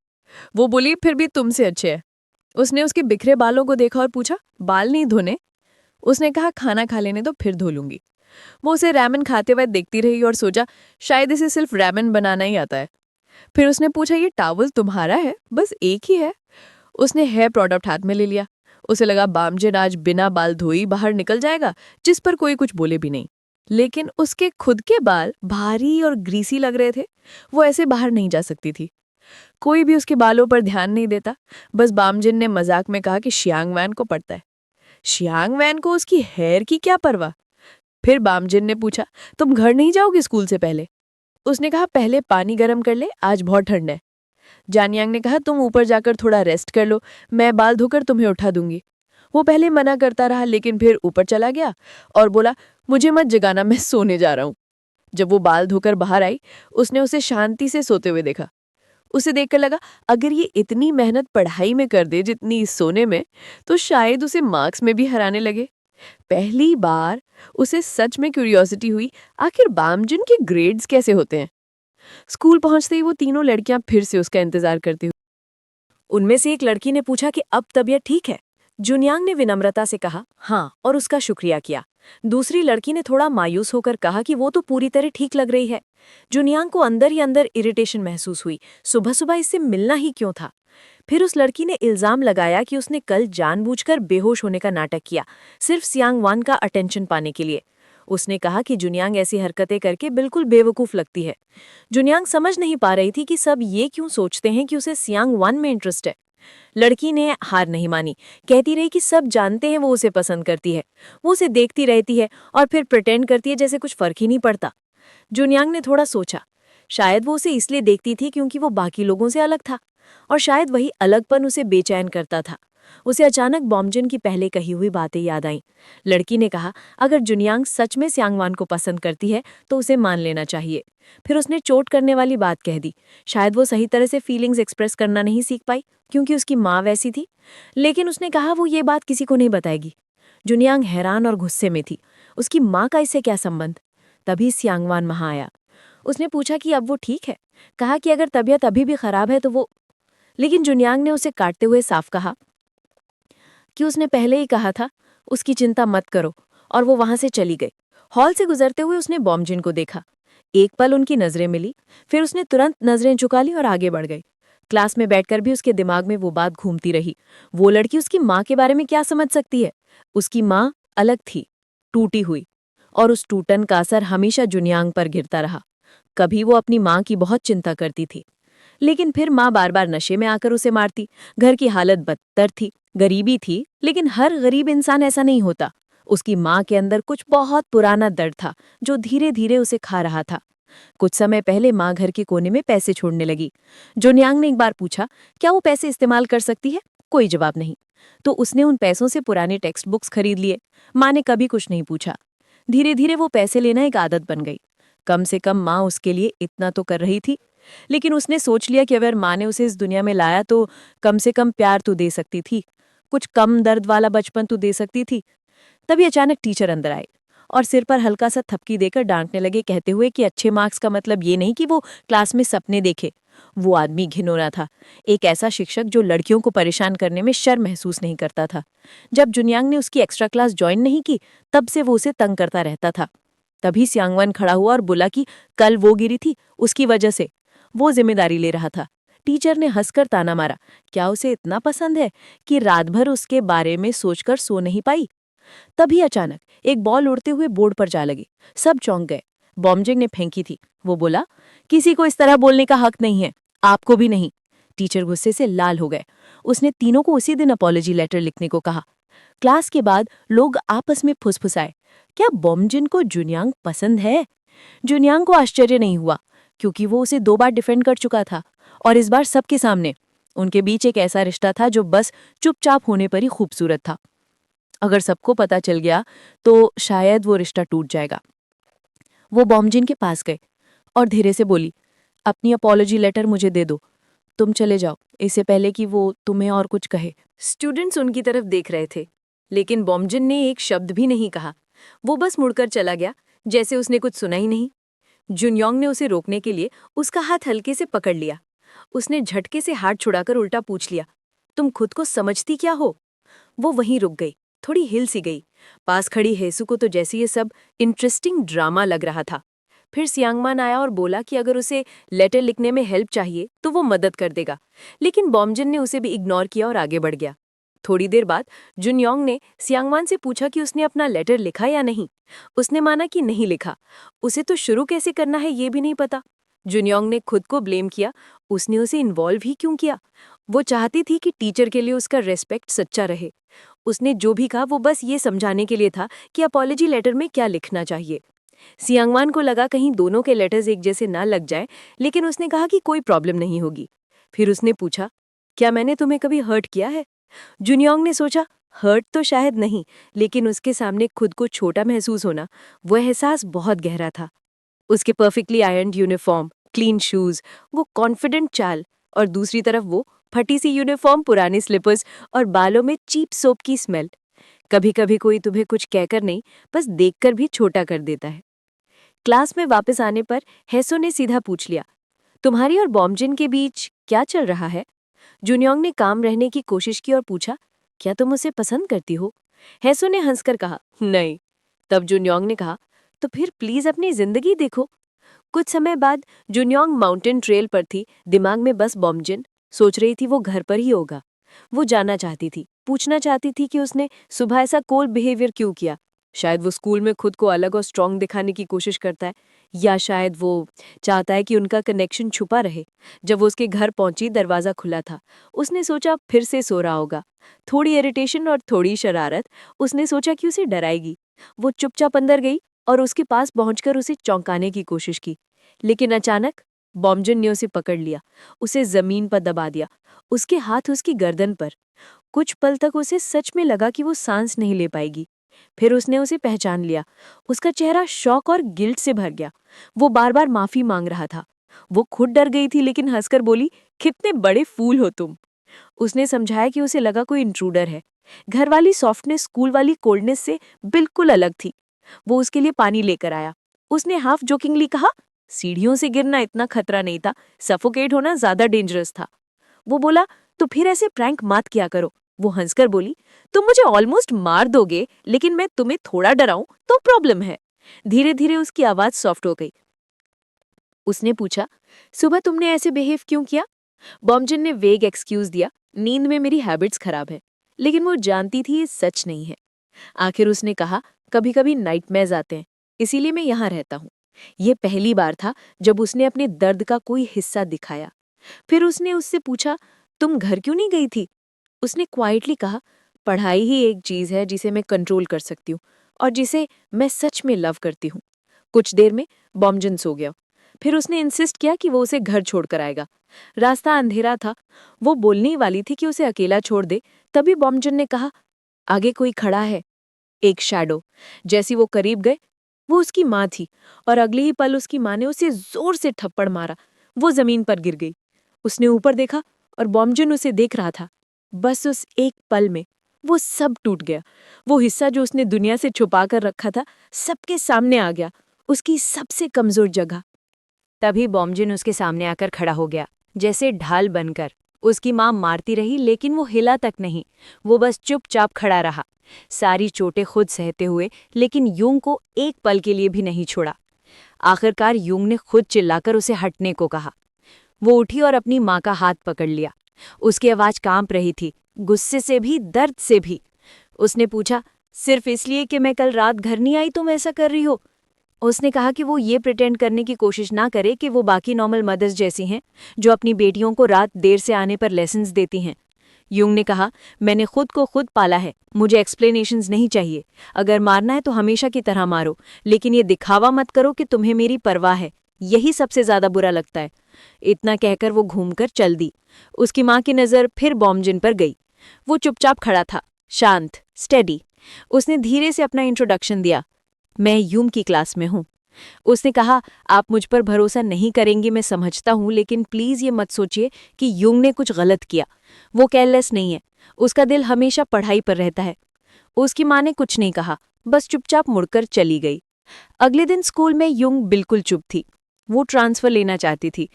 [SPEAKER 1] वो बोली फिर भी तुमसे अच्छे हैं। उसने उसके बिखरे बालों को देखा और पूछा बाल नहीं धोने। उसने कहा खाना खा लेने तो फिर धो लूंगी। वो उसे रैमन खाते हुए देखती रही और सोचा शायद इसे सिर्फ रैमन बनाना ही आता है। फिर उसने पूछा ये टॉवल तुम्हारा है, बस एक ही है। उसने हेयर प्रोडक्ट हाथ में ले लिया। उसे लगा बामजिन आज बिना बाल धोई बाहर निकल जाएगा, जिस पर कोई कुछ बोले भी नहीं। लेकिन उसके खुद के बाल भारी और ग्रीसी लग रहे थे। वो ऐसे बाहर नहीं जा सकती थी। कोई भी उसके बालों पर ध्यान नहीं देता। बस बामजिन ने मजाक में कहा कि शियांग वैन को पड़ता है। शियांग वैन को उसकी हेयर की क्या परवाह। फिर बामजिन ने पूछा तुम घर नहीं जाओगे स्कूल से पहले। उसने कहा पहले पानी गर्म कर ले, आज बहुत ठंड है। जानियांग ने कहा तुम ऊपर जाकर थोड़ा रेस्ट कर लो, मैं बाल धोकर तुम्हें उठा दूंगी।
[SPEAKER 2] वो पहले मना करता रहा लेकिन फिर ऊपर चला गया और बोला, मुझे मत जगाना, मैं सोने जा रहा हूँ। जब वो बाल धोकर बाहर आई, उसने उसे शांति से सोते हुए देखा। उसे देखकर लगा अगर ये इतनी मेहनत पढ़ाई में कर दे जितनी सोने में, तो शायद उसे मार्क्स में भी हराने लगे। पहली बार उसे सच में क्यूरियोसिटी हुई, आखिर बामजिन के ग्रेड्स कैसे होते हैं। स्कूल पहुंचते ही वो तीनों लड़कियां फिर से उसका इंतजार करती हुई। उनमें से एक लड़की ने पूछा कि अब तबीयत ठीक है। जुनियांग ने विनम्रता से कहा हाँ और उसका शुक्रिया किया। दूसरी लड़की ने थोड़ा मायूस होकर कहा कि वो तो पूरी तरह ठीक लग रही है। जुनियांग को अंदर ही अंदर इरिटेशन महसूस हुई, सुबह सुबह इससे मिलना ही क्यों था। फिर उस लड़की ने इल्जाम लगाया कि उसने कल जानबूझकर बेहोश होने का नाटक किया, सिर्फ सियांग वान का अटेंशन पाने के लिए। उसने कहा कि जुनियांग ऐसी हरकतें करके बिल्कुल बेवकूफ लगती है। जुनियांग समझ नहीं पा रही थी कि सब ये क्यों सोचते हैं कि उसे सियांग वान में इंटरेस्ट है। लड़की ने हार नहीं मानी, कहती रही कि सब जानते हैं वो उसे पसंद करती है। वो उसे देखती रहती है और फिर प्रिटेंड करती है जैसे कुछ फर्क ही नहीं पड़ता। जुनियांग ने थोड़ा सोचा, शायद वो उसे इसलिए देखती थी क्योंकि वो बाकी लोगों से अलग था, और शायद वही अलगपन उसे बेचैन करता था। उसे अचानक बॉमजिन की पहले कही हुई बातें याद आईं। लड़की ने कहा अगर जुनियांग सच में सियांगवान को पसंद करती है तो उसे मान लेना चाहिए। फिर उसने चोट करने वाली बात कह दी, शायद वो सही तरह से फीलिंग्स एक्सप्रेस करना नहीं सीख पाई क्योंकि उसकी माँ वैसी थी। लेकिन उसने कहा वो ये बात किसी को नहीं बताएगी। जुनियांग हैरान और गुस्से में थी, उसकी माँ का इससे क्या संबंध। तभी सियांगवान वहां आया। उसने पूछा कि अब वो ठीक है, कहा कि अगर तबीयत अभी भी खराब है तो वो। लेकिन जुनियांग ने उसे काटते हुए साफ कहा कि उसने पहले ही कहा था उसकी चिंता मत करो, और वो वहां से चली गई। हॉल से गुजरते हुए उसने बॉमजिन को देखा। एक पल उनकी नजरें मिली, फिर उसने तुरंत नजरें झुका ली और आगे बढ़ गई। क्लास में बैठकर भी उसके दिमाग में वो बात घूमती रही, वो लड़की उसकी माँ के बारे में क्या समझ सकती है। उसकी माँ अलग थी, टूटी हुई, और उस टूटन का असर हमेशा जुनियांग पर गिरता रहा। कभी वो अपनी माँ की बहुत चिंता करती थी, लेकिन फिर माँ बार बार नशे में आकर उसे मारती। घर की हालत बदतर थी, गरीबी थी, लेकिन हर गरीब इंसान ऐसा नहीं होता। उसकी माँ के अंदर कुछ बहुत पुराना दर्द था जो धीरे धीरे उसे खा रहा था। कुछ समय पहले माँ घर के कोने में पैसे छोड़ने लगी। जुनियांग ने एक बार पूछा क्या वो पैसे इस्तेमाल कर सकती है। कोई जवाब नहीं। तो उसने उन पैसों से पुराने टेक्स्ट बुक्स खरीद लिए। माँ ने कभी कुछ नहीं पूछा। धीरे धीरे वो पैसे लेना एक आदत बन गई। कम से कम माँ उसके लिए इतना तो कर रही थी। लेकिन उसने सोच लिया कि अगर माँ ने उसे इस दुनिया में लाया तो कम से कम प्यार तो दे सकती थी, कुछ कम दर्द वाला बचपन तो दे सकती थी। तभी अचानक टीचर अंदर आए और सिर पर हल्का सा थपकी देकर डांटने लगे, कहते हुए कि अच्छे मार्क्स का मतलब ये नहीं कि वो क्लास में सपने देखे। वो आदमी घिनौना था, एक ऐसा शिक्षक जो लड़कियों को परेशान करने में शर्म महसूस नहीं करता था। जब जुनियांग ने उसकी एक्स्ट्रा क्लास ज्वाइन नहीं की, तब से वो उसे तंग करता रहता था। तभी सियांगवान खड़ा हुआ और बोला कि कल वो गिरी थी, उसकी वजह से वो जिम्मेदारी ले रहा था। टीचर ने हंसकर ताना मारा, क्या उसे इतना पसंद है कि रात भर उसके बारे में सोचकर सो नहीं पाई। तभी अचानक एक बॉल उड़ते हुए बोर्ड पर जा लगी। सब चौंक गए। बॉमजिंग ने फेंकी थी। वो बोला, किसी को इस तरह बोलने का हक नहीं है, आपको भी नहीं। टीचर गुस्से से लाल हो गए। उसने तीनों को उसी दिन अपॉलॉजी लेटर लिखने को कहा। क्लास के बाद लोग आपस में फुसफुसाए, क्या बॉमजिन को जुनियांग पसंद है। जुनियांग को आश्चर्य नहीं हुआ क्योंकि वो उसे 2 बार डिफेंड कर चुका था, और इस बार सबके सामने। उनके बीच एक ऐसा रिश्ता था जो बस चुपचाप होने पर ही खूबसूरत था। अगर सबको पता चल गया तो शायद वो रिश्ता टूट जाएगा। वो बॉमजिन के पास गए और धीरे से बोली, अपनी अपॉलॉजी लेटर मुझे दे दो, तुम चले जाओ, इससे पहले कि वो तुम्हें और कुछ कहे। स्टूडेंट्स उनकी तरफ देख रहे थे, लेकिन बॉमजिन ने एक शब्द भी नहीं कहा। वो बस मुड़कर चला गया जैसे उसने कुछ सुना ही नहीं। जुनियांग ने उसे रोकने के लिए उसका हाथ हल्के से पकड़ लिया। उसने झटके से हाथ छुड़ाकर उल्टा पूछ लिया, तुम खुद को समझती क्या हो। वो वहीं रुक गई, थोड़ी हिल सी गई। पास खड़ी हेसु को तो जैसे ये सब इंटरेस्टिंग ड्रामा लग रहा था। फिर सियांगमान आया और बोला कि अगर उसे लेटर लिखने में हेल्प चाहिए तो वो मदद कर देगा। लेकिन बॉमजिन ने उसे भी इग्नोर किया और आगे बढ़ गया। थोड़ी देर बाद जुनियांग ने सियांगमान से पूछा कि उसने अपना लेटर लिखा या नहीं। उसने माना कि नहीं लिखा। उसे तो शुरू कैसे करना है ये भी नहीं पता। जुनियांग ने खुद को ब्लेम किया, उसने उसे इन्वॉल्व ही क्यों किया। वो चाहती थी कि टीचर के लिए उसका रेस्पेक्ट सच्चा रहे। उसने जो भी कहा वो बस ये समझाने के लिए था कि अपॉलॉजी लेटर में क्या लिखना चाहिए। सियांगमान को लगा कहीं दोनों के लेटर्स एक जैसे ना लग जाए, लेकिन उसने कहा कि कोई प्रॉब्लम नहीं होगी। फिर उसने पूछा, क्या मैंने तुम्हें कभी हर्ट किया है। जुनियोंग ने सोचा, हर्ट तो शायद नहीं, लेकिन उसके सामने खुद को छोटा महसूस होना, वो एहसास बहुत गहरा था। उसके perfectly ironed uniform, clean shoes, वो कॉन्फिडेंट चाल, और दूसरी तरफ वो फटी सी यूनिफॉर्म, पुराने स्लीपर्स और बालों में चीप सोप की स्मेल। कभी कभी कोई तुम्हें कुछ कहकर नहीं, बस देखकर भी छोटा कर देता है। क्लास में वापस आने पर हेसो ने सीधा पूछ लिया, तुम्हारी और बॉमजिन के बीच क्या चल रहा है? जुनियोंग ने काम रहने की कोशिश की और पूछा, क्या तुम उसे पसंद करती हो? हेसो ने हंसकर कहा, नहीं। तब जुनियोंग ने कहा, तो फिर प्लीज अपनी जिंदगी देखो। कुछ समय बाद जुनियोंग माउंटेन ट्रेल पर थी, दिमाग में बस बॉमजिन। सोच रही थी वो घर पर ही होगा। वो जानना चाहती थी, पूछना चाहती थी कि उसने सुबह ऐसा कोल्ड बिहेवियर क्यों किया। शायद वो स्कूल में खुद को अलग और स्ट्रांग दिखाने की कोशिश करता है, या शायद वो चाहता है कि उनका कनेक्शन छुपा रहे। जब वो उसके घर पहुंची, दरवाज़ा खुला था। उसने सोचा फिर से सो रहा होगा। थोड़ी इरिटेशन और थोड़ी शरारत, उसने सोचा कि उसे डराएगी। वो चुपचाप अंदर गई और उसके पास पहुंचकर उसे चौंकाने की कोशिश की, लेकिन अचानक बॉमजिन ने उसे पकड़ लिया, उसे जमीन पर दबा दिया, उसके हाथ उसकी गर्दन पर। कुछ पल तक उसे सच में लगा कि वो सांस नहीं ले पाएगी। फिर उसने उसे पहचान लिया। उसका चेहरा शौक और गिल्ट से भर गया। वो बार बार माफी मांग रहा था। वो खुद डर गई थी, लेकिन हंसकर बोली, कितने बड़े फूल हो तुम। उसने समझाया कि उसे लगा कोई इंट्रूडर है। घर वाली सॉफ्टनेस स्कूल वाली कोल्डनेस से बिल्कुल अलग थी। वो उसके लिए पानी लेकर आया। उसने हाफ जोकिंगली कहा, सीढ़ियों से गिरना इतना खतरा नहीं था, सफोकेट होना ज्यादा डेंजरस था। वो बोला, तो फिर ऐसे प्रैंक मत किया करो। वो हंसकर बोली, तुम मुझे ऑलमोस्ट मार दोगे, लेकिन मैं तुम्हें थोड़ा डराऊं तो प्रॉब्लम है। धीरे धीरे उसकी आवाज सॉफ्ट हो गई। उसने पूछा, सुबह तुमने ऐसे बिहेव क्यों किया? बॉमजिन ने वेग एक्सक्यूज दिया, नींद में मेरी हैबिट्स खराब है। लेकिन वो जानती थी ये सच नहीं है। आखिर उसने कहा, कभी कभी नाइटमेयर्स आते हैं, इसीलिए मैं यहाँ रहता हूँ। ये पहली बार था जब उसने अपने दर्द का कोई हिस्सा दिखाया। फिर उसने उससे पूछा, तुम घर क्यों नहीं गई थी? उसने क्वाइटली कहा, पढ़ाई ही एक चीज है जिसे मैं कंट्रोल कर सकती हूँ और जिसे मैं सच में लव करती हूँ। कुछ देर में बॉमजिन सो गया। फिर उसने इंसिस्ट किया कि वो उसे घर छोड़कर आएगा। रास्ता अंधेरा था। वो बोलने ही वाली थी कि उसे अकेला छोड़ दे, तभी बॉमजिन ने कहा, आगे कोई खड़ा है, एक शैडो। जैसी वो करीब गए, वो उसकी माँ थी, और अगले ही पल उसकी माँ ने उसे जोर से थप्पड़ मारा। वो जमीन पर गिर गई। उसने ऊपर देखा और बॉमजिन उसे देख रहा था। बस उस एक पल में वो सब टूट गया। वो हिस्सा जो उसने दुनिया से छुपा कर रखा था, सबके सामने आ गया, उसकी सबसे कमजोर जगह। तभी बॉमजिन उसके सामने आकर खड़ा हो गया, जैसे ढाल बनकर। उसकी माँ मारती रही, लेकिन वो हिला तक नहीं। वो बस चुपचाप खड़ा रहा, सारी चोटें खुद सहते हुए, लेकिन यूंग को एक पल के लिए भी नहीं छोड़ा। आखिरकार यूंग ने खुद चिल्लाकर उसे हटने को कहा। वो उठी और अपनी माँ का हाथ पकड़ लिया। उसकी आवाज कांप रही थी, गुस्से से भी, दर्द से भी। उसने पूछा, सिर्फ इसलिए कि मैं कल रात घर नहीं आई तुम ऐसा कर रही हो? उसने कहा कि वो ये प्रिटेंड करने की कोशिश ना करे कि वो बाकी नॉर्मल मदर्स जैसी हैं, जो अपनी बेटियों को रात देर से आने पर लेसन्स देती हैं। यूंग ने कहा, मैंने खुद को खुद पाला है, मुझे एक्सप्लेनेशंस नहीं चाहिए। अगर मारना है तो हमेशा की तरह मारो, लेकिन ये दिखावा मत करो कि तुम्हें मेरी परवाह है, यही सबसे ज्यादा बुरा लगता है। इतना कहकर वो घूमकर चल दी। उसकी माँ की नज़र फिर बॉमजिन पर गई। वो चुपचाप खड़ा था, शांत, स्टेडी। उसने धीरे से अपना इंट्रोडक्शन दिया, मैं यूम की क्लास में हूँ। उसने कहा, आप मुझ पर भरोसा नहीं करेंगी, मैं समझता हूँ, लेकिन प्लीज़ ये मत सोचिए कि यूंग ने कुछ गलत किया। वो केयरलेस नहीं है, उसका दिल हमेशा पढ़ाई पर रहता है। उसकी माँ ने कुछ नहीं कहा, बस चुपचाप मुड़कर चली गई। अगले दिन स्कूल में यूंग बिल्कुल चुप थी। वो ट्रांसफ़र लेना चाहती थी,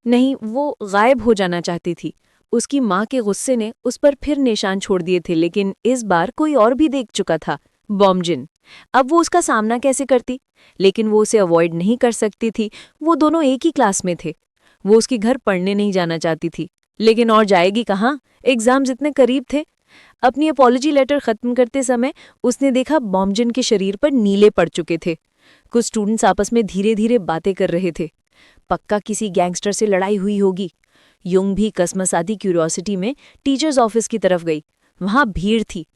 [SPEAKER 2] नहीं, वो गायब हो जाना चाहती थी। उसकी माँ के गुस्से ने उस पर फिर निशान छोड़ दिए थे, लेकिन इस बार कोई और भी देख चुका था, बॉमजिन। अब वो उसका सामना कैसे करती? लेकिन वो उसे अवॉइड नहीं कर सकती थी। वो दोनों एक ही क्लास में थे। वो उसके घर पढ़ने नहीं जाना चाहती थी, लेकिन और जाएगी कहाँ? एग्जाम्स इतने करीब थे। अपनी अपॉलजी लेटर खत्म करते समय उसने देखा बॉमजिन के शरीर पर नीले पड़ चुके थे। कुछ स्टूडेंट्स आपस में धीरे धीरे बातें कर रहे थे। पक्का किसी गैंगस्टर से लड़ाई हुई होगी। यूंग भी कसमसाती क्यूरियोसिटी में टीचर्स ऑफिस की तरफ गई। वहां भीड़ थी।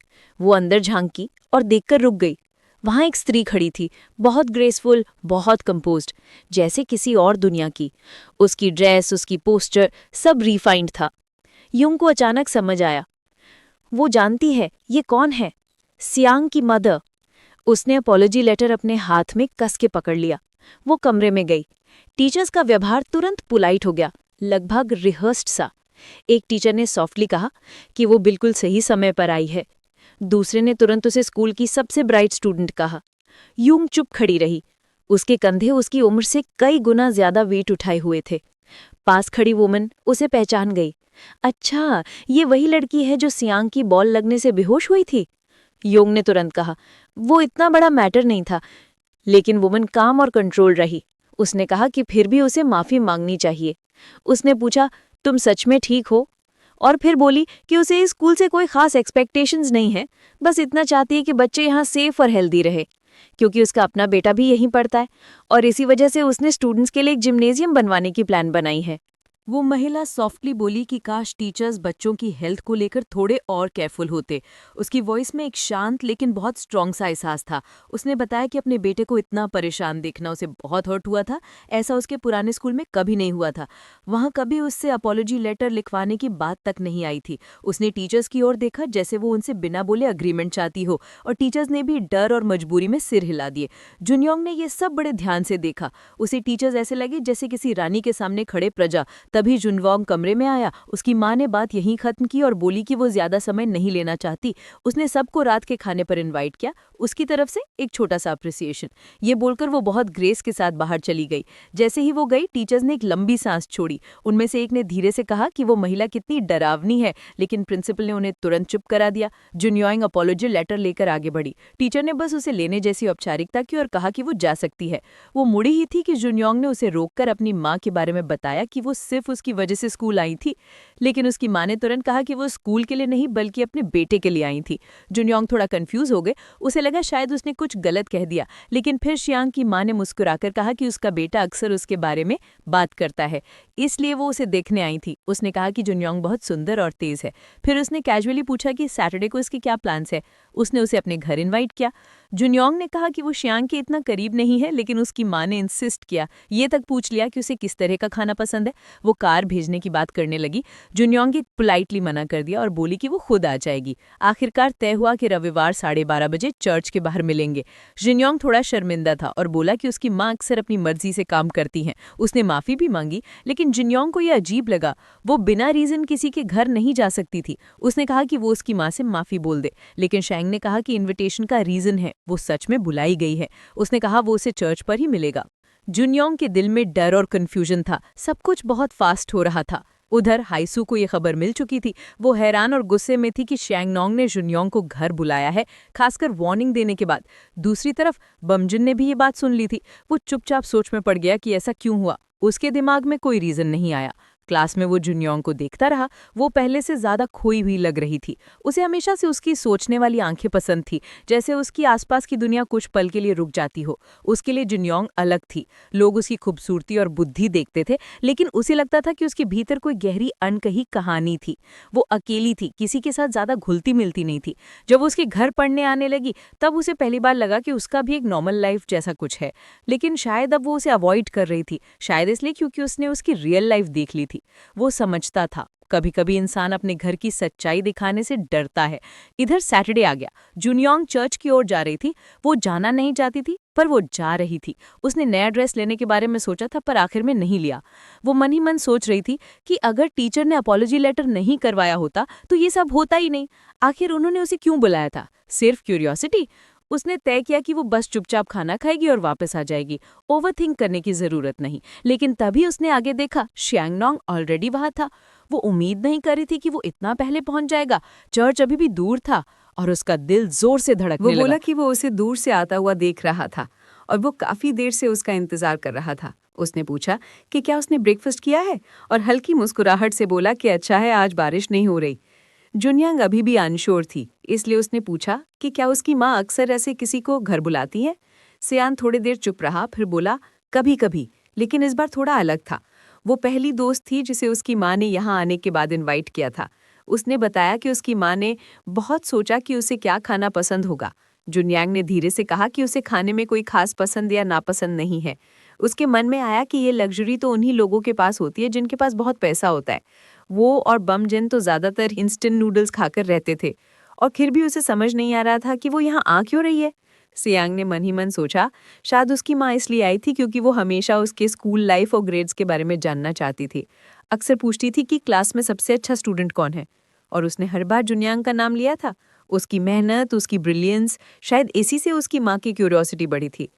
[SPEAKER 2] वो अंदर झांकी और देखकर रुक गई। वहां एक स्त्री खड़ी थी, बहुत ग्रेसफुल, बहुत कंपोज्ड, जैसे किसी और दुनिया की। उसकी ड्रेस, उसकी पोस्चर, सब रिफाइंड था। यूंग को अचानक समझ आया, वो जानती है ये कौन है, सियांग की मदर। उसने अपॉलॉजी लेटर अपने हाथ में कस के पकड़ लिया। वो कमरे में गई। टीचर्स का व्यवहार तुरंत पोलाइट हो गया, लगभग रिहर्स्ड सा। एक टीचर ने सॉफ्टली कहा कि वो बिल्कुल सही समय पर आई है। दूसरे ने तुरंत उसे स्कूल की सबसे ब्राइट स्टूडेंट कहा। यूंग चुप खड़ी रही। उसके कंधे उसकी उम्र से कई गुना ज्यादा वेट उठाए हुए थे। पास खड़ी वुमन उसे पहचान गई। अच्छा, ये वही लड़की है जो सियांग की बॉल लगने से बेहोश हुई थी। योंग ने तुरंत कहा, वो इतना बड़ा मैटर नहीं था। लेकिन वुमन काम और कंट्रोल रही। उसने कहा कि फिर भी उसे माफी मांगनी चाहिए। उसने पूछा, तुम सच में ठीक हो? और फिर बोली कि उसे इस स्कूल से कोई खास एक्सपेक्टेशंस नहीं है, बस इतना चाहती है कि बच्चे यहाँ सेफ और हेल्दी रहे, क्योंकि उसका अपना बेटा भी यहीं पढ़ता है और इसी वजह से उसने स्टूडेंट्स के लिए एक जिम्नेजियम बनवाने की प्लान बनाई है।
[SPEAKER 3] वो महिला सॉफ्टली बोली कि काश टीचर्स बच्चों की हेल्थ को लेकर थोड़े और केयरफुल होते। उसकी वॉइस में एक शांत लेकिन बहुत स्ट्रॉन्ग सा एहसास था। उसने बताया कि अपने बेटे को इतना परेशान देखना उसे बहुत हर्ट हुआ था। ऐसा उसके पुराने स्कूल में कभी नहीं हुआ था। वहाँ कभी उससे अपॉलॉजी लेटर लिखवाने की बात तक नहीं आई थी। उसने टीचर्स की ओर देखा जैसे वो उनसे बिना बोले अग्रीमेंट चाहती हो, और टीचर्स ने भी डर और मजबूरी में सिर हिला दिए। जुनयोंग ने ये सब बड़े ध्यान से देखा। उसे टीचर्स ऐसे लगे जैसे किसी रानी के सामने खड़े प्रजा। तभी जुनवोंग कमरे में आया। उसकी माँ ने बात यहीं खत्म की और बोली कि वो ज्यादा समय नहीं लेना चाहती। उसने सबको रात के खाने पर इनवाइट किया। उसकी तरफ से एक छोटा सा अप्रिसिएशन। ये बोलकर वो बहुत ग्रेस के साथ बाहर चली गई। जैसे ही वो गई, टीचर्स ने एक लंबी सांस छोड़ी। उनमें से एक ने धीरे से कहा कि वो महिला कितनी डरावनी है, लेकिन प्रिंसिपल ने उन्हें तुरंत चुप करा दिया। जुनयोंग अपॉलॉजी लेटर लेकर आगे बढ़ी। टीचर ने बस उसे लेने जैसी औपचारिकता की और कहा कि वो जा सकती है। वो मुड़ी ही थी कि जुनयोंग ने उसे रोककर अपनी माँ के बारे में बताया कि वो सिर्फ उसकी वजह से स्कूल आई थी। लेकिन उसकी माँ ने तुरंत कहा कि वो स्कूल के लिए नहीं बल्कि अपने बेटे के लिए आई थी। जुनयोंग थोड़ा कंफ्यूज हो गए। उसे लगा शायद उसने कुछ गलत कह दिया, लेकिन फिर शियांग की माँ ने मुस्कुराकर कहा कि उसका बेटा अक्सर उसके बारे में बात करता है, इसलिए वो उसे देखने आई थी। उसने कहा कि जुनयोंग बहुत सुंदर और तेज है। फिर उसने कैजुअली पूछा कि सैटरडे को इसके क्या प्लान्स है। उसने उसे अपने घर इन्वाइट किया। जुनयोंग ने कहा कि वो शियांग के इतना करीब नहीं है, लेकिन उसकी माँ ने इंसिस्ट किया। ये तक पूछ लिया कि उसे किस तरह का खाना पसंद है। वो कार भेजने की बात करने लगी। जुनयोंग ने पोलाइटली मना कर दिया और बोली कि वो खुद आ जाएगी। आखिरकार तय हुआ कि रविवार 12:30 बजे चर्च के बाहर मिलेंगे। जुनयोंग थोड़ा शर्मिंदा था और बोला कि उसकी माँ अक्सर अपनी मर्जी से काम करती हैं। उसने माफी भी मांगी, लेकिन जुनयोंग को यह अजीब लगा। वो बिना रीजन किसी के घर नहीं जा सकती थी। उसने कहा कि वो उसकी माँ से माफी बोल दे, लेकिन शैंग ने कहा कि इन्विटेशन का रीजन है, वो सच में बुलाई गई है। उसने कहा वो उसे चर्च पर ही मिलेगा। जुनयोंग के दिल में डर और कन्फ्यूजन था। सब कुछ बहुत फास्ट हो रहा था। उधर हाइसू को ये खबर मिल चुकी थी। वो हैरान और गुस्से में थी कि शैंगनोंग ने जुनयोंग को घर बुलाया है, खासकर वार्निंग देने के बाद। दूसरी तरफ बमजुन ने भी ये बात सुन ली थी। वो चुपचाप सोच में पड़ गया कि ऐसा क्यों हुआ। उसके दिमाग में कोई रीजन नहीं आया। क्लास में वो जुनयोंग को देखता रहा। वो पहले से ज्यादा खोई हुई लग रही थी। उसे हमेशा से उसकी सोचने वाली आंखें पसंद थी, जैसे उसकी आसपास की दुनिया कुछ पल के लिए रुक जाती हो। उसके लिए जुनयोंग अलग थी। लोग उसकी खूबसूरती और बुद्धि देखते थे, लेकिन उसे लगता था कि उसके भीतर कोई गहरी अनकही कहानी थी। वो अकेली थी, किसी के साथ ज्यादा घुलती मिलती नहीं थी। जब वो उसके घर पढ़ने आने लगी, तब उसे पहली बार लगा कि उसका भी एक नॉर्मल लाइफ जैसा कुछ है। लेकिन शायद अब वो उसे अवॉइड कर रही थी, शायद इसलिए क्योंकि उसने उसकी रियल लाइफ देख ली थी। वो समझता था कभी कभी इंसान अपने घर की सच्चाई दिखाने से डरता है। इधर सैटरडे आ गया। जुनयोंग चर्च की ओर जा रही थी। वो जाना नहीं चाहती थी, पर वो जा रही थी। उसने नया ड्रेस लेने के बारे में सोचा था, पर आखिर में नहीं लिया। वो मन ही मन सोच रही थी कि अगर टीचर ने अपॉलॉजी लेटर नहीं करवाया होता तो ये सब होता ही नहीं। आखिर उन्होंने उसे क्यों बुलाया था? सिर्फ क्यूरियोसिटी? उसने तय किया कि वो बस चुपचाप खाना खाएगी और वापस आ जाएगी। ओवरथिंक करने की जरूरत नहीं। लेकिन तभी उसने आगे देखा, शैंगनोंग ऑलरेडी वहां था। वो उम्मीद नहीं कर रही थी कि वो इतना पहले पहुंच जाएगा। चर्च अभी भी दूर था और उसका दिल जोर से धड़कने
[SPEAKER 1] वो
[SPEAKER 3] लगा।
[SPEAKER 1] बोला कि वो उसे दूर से आता हुआ देख रहा था और वो काफी देर से उसका इंतजार कर रहा था। उसने पूछा कि क्या उसने ब्रेकफास्ट किया है, और हल्की मुस्कुराहट से बोला कि अच्छा है, आज बारिश नहीं हो रही। जुनयांग अभी भी अनश्योर थी, इसलिए उसने पूछा कि क्या उसकी माँ अक्सर ऐसे किसी को घर बुलाती है। सियान थोड़ी देर चुप रहा, फिर बोला कभी कभी, लेकिन इस बार थोड़ा अलग था। वो पहली दोस्त थी जिसे उसकी माँ ने यहाँ आने के बाद इनवाइट किया था। उसने बताया कि उसकी माँ ने बहुत सोचा कि उसे क्या खाना पसंद होगा। जुनयांग ने धीरे से कहा कि उसे खाने में कोई खास पसंद या नापसंद नहीं है। उसके मन में आया कि ये लग्जरी तो उन्हीं लोगों के पास होती है जिनके पास बहुत पैसा होता है।
[SPEAKER 3] वो और बमजिन तो ज़्यादातर इंस्टेंट नूडल्स खाकर रहते थे और फिर भी उसे समझ नहीं आ रहा था कि वो यहाँ आ क्यों रही है। सियांग ने मन ही मन सोचा, शायद उसकी माँ इसलिए आई थी क्योंकि वो हमेशा उसके स्कूल लाइफ और ग्रेड्स के बारे में जानना चाहती थी। अक्सर पूछती थी कि क्लास में सबसे अच्छा स्टूडेंट कौन है, और उसने हर बार जुनियांग का नाम लिया था। उसकी मेहनत, उसकी ब्रिलियंस, शायद इसी से उसकी माँ की क्यूरियोसिटी बढ़ी थी।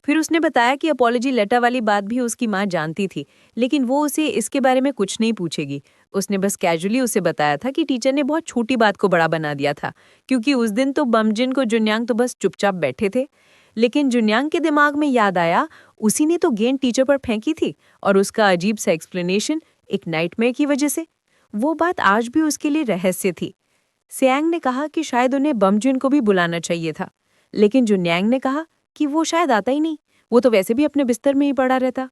[SPEAKER 3] फिर उसने बताया कि अपॉलॉजी लेटर वाली बात भी उसकी माँ जानती थी, लेकिन वो उसे इसके बारे में कुछ नहीं पूछेगी। उसने बस कैजुअली उसे बताया था कि टीचर ने बहुत छोटी बात को बड़ा बना दिया था, क्योंकि उस दिन तो बमजिन को जुनियांग तो बस चुपचाप बैठे थे। लेकिन जुनियांग के दिमाग में याद आया, उसी ने तो गेंद टीचर पर फेंकी थी, और उसका अजीब सा एक्सप्लेनेशन एक नाइटमेयर की वजह से। वो बात आज भी उसके लिए रहस्य थी। सियांग ने कहा कि शायद उन्हें बमजिन को भी बुलाना चाहिए था, लेकिन जुनियांग ने कहा कि वो शायद आता ही नहीं, वो तो वैसे भी अपने बिस्तर में ही पड़ा रहता।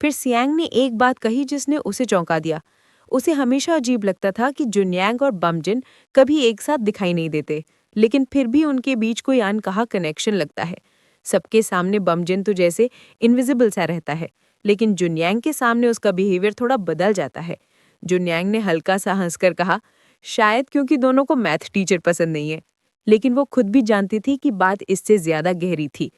[SPEAKER 3] फिर सियांग ने एक बात कही जिसने उसे चौंका दिया। उसे हमेशा अजीब लगता था कि जुनियांग और बमजिन कभी एक साथ दिखाई नहीं देते, लेकिन फिर भी उनके बीच कोई अनकहा कनेक्शन लगता है। सबके सामने बमजिन तो जैसे इनविजिबल सा रहता है, लेकिन जुनियांग के सामने उसका बिहेवियर थोड़ा बदल जाता है। जुनियांग ने हल्का सा हंसकर कहा, शायद क्योंकि दोनों को मैथ टीचर पसंद नहीं है, लेकिन वो खुद भी जानती थी कि बात इससे ज्यादा गहरी थी।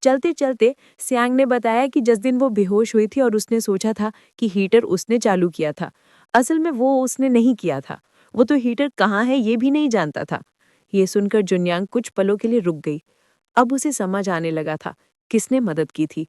[SPEAKER 3] चलते चलते सियांग ने बताया कि जिस दिन वो बेहोश हुई थी और उसने सोचा था कि हीटर उसने चालू किया था, असल में वो उसने नहीं किया था। वो तो हीटर कहाँ है ये भी नहीं जानता था। ये सुनकर जुनियांग कुछ पलों के लिए रुक गई। अब उसे समझ आने लगा था किसने मदद की थी।